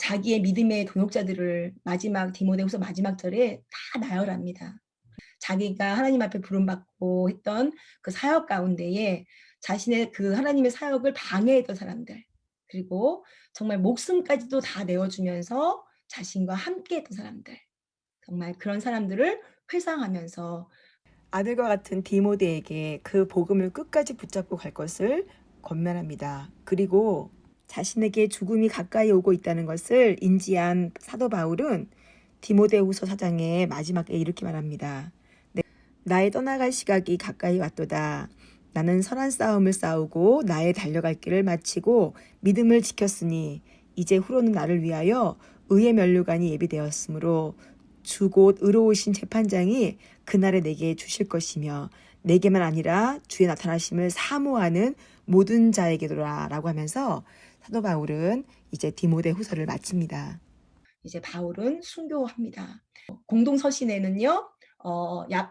Speaker 1: 자기의 믿음의 동역자들을 마지막 디모데후서 마지막 절에 다 나열합니다. 자기가 하나님 앞에 부름받고 했던 그 사역 가운데에 자신의 그 하나님의 사역을 방해했던 사람들, 그리고 정말 목숨까지도 다 내어주면서 자신과 함께했던 사람들, 정말 그런 사람들을 회상하면서
Speaker 2: 아들과 같은 디모데에게 그 복음을 끝까지 붙잡고 갈 것을 권면합니다. 그리고 자신에게 죽음이 가까이 오고 있다는 것을 인지한 사도 바울은 디모데후서 4장의 마지막에 이렇게 말합니다. 나의 떠나갈 시각이 가까이 왔도다. 나는 선한 싸움을 싸우고 나의 달려갈 길을 마치고 믿음을 지켰으니 이제 후로는 나를 위하여 의의 면류관이 예비되었으므로 주 곧 의로우신 재판장이 그날에 내게 주실 것이며 내게만 아니라 주의 나타나심을 사모하는 모든 자에게도라 라고 하면서 사도 바울은 이제 디모데 후서를 마칩니다.
Speaker 1: 이제 바울은 순교합니다. 공동서신에는요,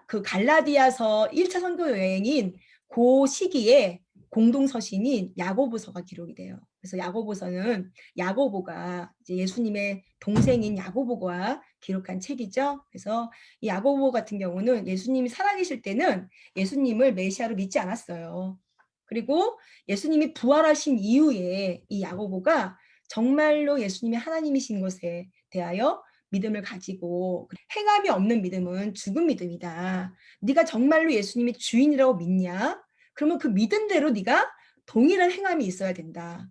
Speaker 1: 그 갈라디아서 1차 선교 여행인 그 시기에 공동서신인 야고보서가 기록이 돼요. 그래서 야고보서는 야고보가 이제 예수님의 동생인 야고보가 기록한 책이죠. 그래서 이 야고보 같은 경우는 예수님이 살아계실 때는 예수님을 메시아로 믿지 않았어요. 그리고 예수님이 부활하신 이후에 이 야고보가 정말로 예수님이 하나님이신 것에 대하여 믿음을 가지고, 행함이 없는 믿음은 죽은 믿음이다. 네가 정말로 예수님이 주인이라고 믿냐? 그러면 그 믿은 대로 네가 동일한 행함이 있어야 된다.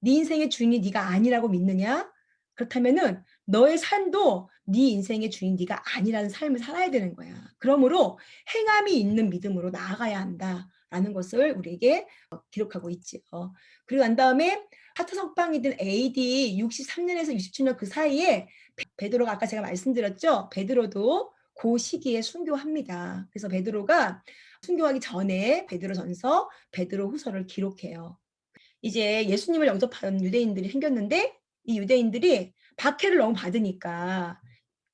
Speaker 1: 네 인생의 주인이 네가 아니라고 믿느냐? 그렇다면은 너의 삶도 네 인생의 주인 네가 아니라는 삶을 살아야 되는 거야. 그러므로 행함이 있는 믿음으로 나아가야 한다라는 것을 우리에게 기록하고 있지요. 그리고 난 다음에 사차 석방이든 AD 63년에서 67년 그 사이에 베드로가 아까 제가 말씀드렸죠. 베드로도 그 시기에 순교합니다. 그래서 베드로가 순교하기 전에 베드로전서, 베드로후서를 기록해요. 이제 예수님을 영접한 유대인들이 생겼는데 이 유대인들이 박해를 너무 받으니까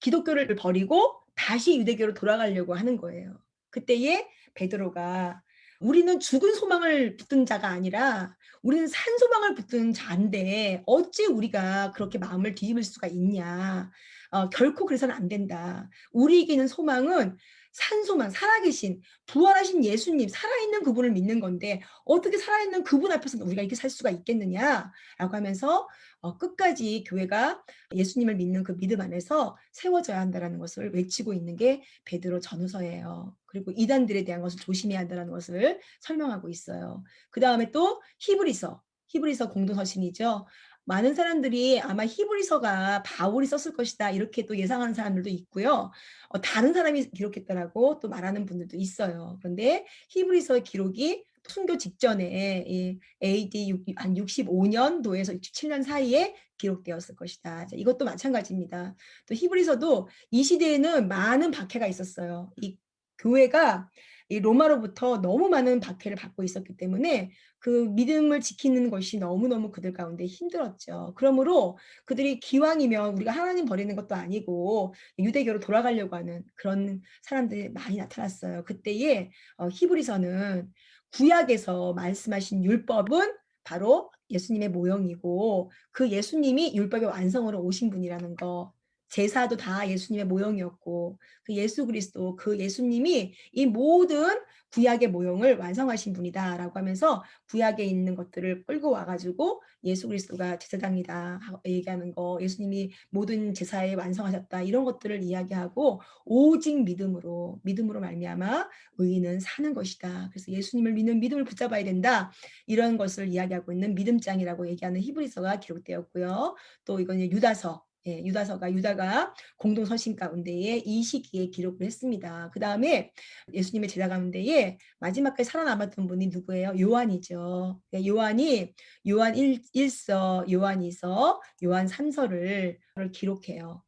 Speaker 1: 기독교를 버리고 다시 유대교로 돌아가려고 하는 거예요. 그때에 베드로가 우리는 죽은 소망을 붙든 자가 아니라 우리는 산 소망을 붙든 자인데 어찌 우리가 그렇게 마음을 뒤집을 수가 있냐. 결코 그래서는 안 된다. 우리에게는 소망은 산 소망, 살아계신 부활하신 예수님, 살아있는 그분을 믿는 건데 어떻게 살아있는 그분 앞에서 우리가 이렇게 살 수가 있겠느냐라고 하면서 끝까지 교회가 예수님을 믿는 그 믿음 안에서 세워져야 한다는 것을 외치고 있는 게 베드로 전후서예요. 그리고 이단들에 대한 것을 조심해야 한다는 것을 설명하고 있어요. 그 다음에 또 히브리서 공동서신이죠. 많은 사람들이 아마 히브리서가 바울이 썼을 것이다 이렇게 또 예상하는 사람들도 있고요. 다른 사람이 기록했다라고 또 말하는 분들도 있어요. 그런데 히브리서의 기록이 순교 직전에 AD 65년도에서 67년 사이에 기록되었을 것이다. 이것도 마찬가지입니다. 또 히브리서도 이 시대에는 많은 박해가 있었어요. 이 교회가 이 로마로부터 너무 많은 박해를 받고 있었기 때문에 그 믿음을 지키는 것이 너무너무 그들 가운데 힘들었죠. 그러므로 그들이 기왕이면 우리가 하나님 버리는 것도 아니고 유대교로 돌아가려고 하는 그런 사람들이 많이 나타났어요. 그때에 히브리서는 구약에서 말씀하신 율법은 바로 예수님의 모형이고 그 예수님이 율법의 완성으로 오신 분이라는 거, 제사도 다 예수님의 모형이었고 그 예수 그리스도 그 예수님이 이 모든 구약의 모형을 완성하신 분이다라고 하면서 구약에 있는 것들을 끌고 와 가지고 예수 그리스도가 제사장이다 얘기하는 거, 예수님이 모든 제사에 완성하셨다 이런 것들을 이야기하고 오직 믿음으로 말미암아 의인은 사는 것이다. 그래서 예수님을 믿는 믿음을 붙잡아야 된다. 이런 것을 이야기하고 있는 믿음장이라고 얘기하는 히브리서가 기록되었고요. 또 이거는 유다서, 유다가 공동 서신 가운데에 이 시기에 기록을 했습니다. 그다음에 예수님의 제자 가운데에 마지막까지 살아남았던 분이 누구예요? 요한이죠. 요한이 요한 1서, 요한 2서, 요한 3서를 기록해요.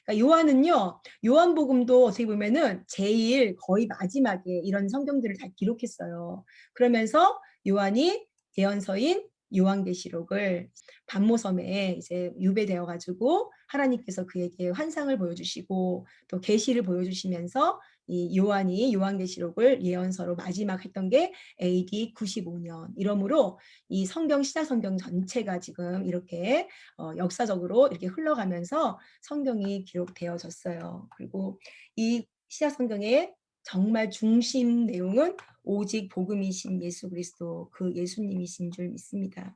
Speaker 1: 그러니까 요한은요. 요한복음도 어떻게 보면은 제일 거의 마지막에 이런 성경들을 다 기록했어요. 그러면서 요한이 예언서인 요한계시록을 반모섬에 이제 유배되어 가지고 하나님께서 그에게 환상을 보여주시고 또 계시를 보여주시면서 이 요한이 요한계시록을 예언서로 마지막 했던 게 AD 95년. 이러므로 이 성경 신약 성경 전체가 지금 이렇게 역사적으로 이렇게 흘러가면서 성경이 기록되어졌어요. 그리고 이 신약 성경의 정말 중심 내용은 오직 복음이신 예수 그리스도 그 예수님이신 줄 믿습니다.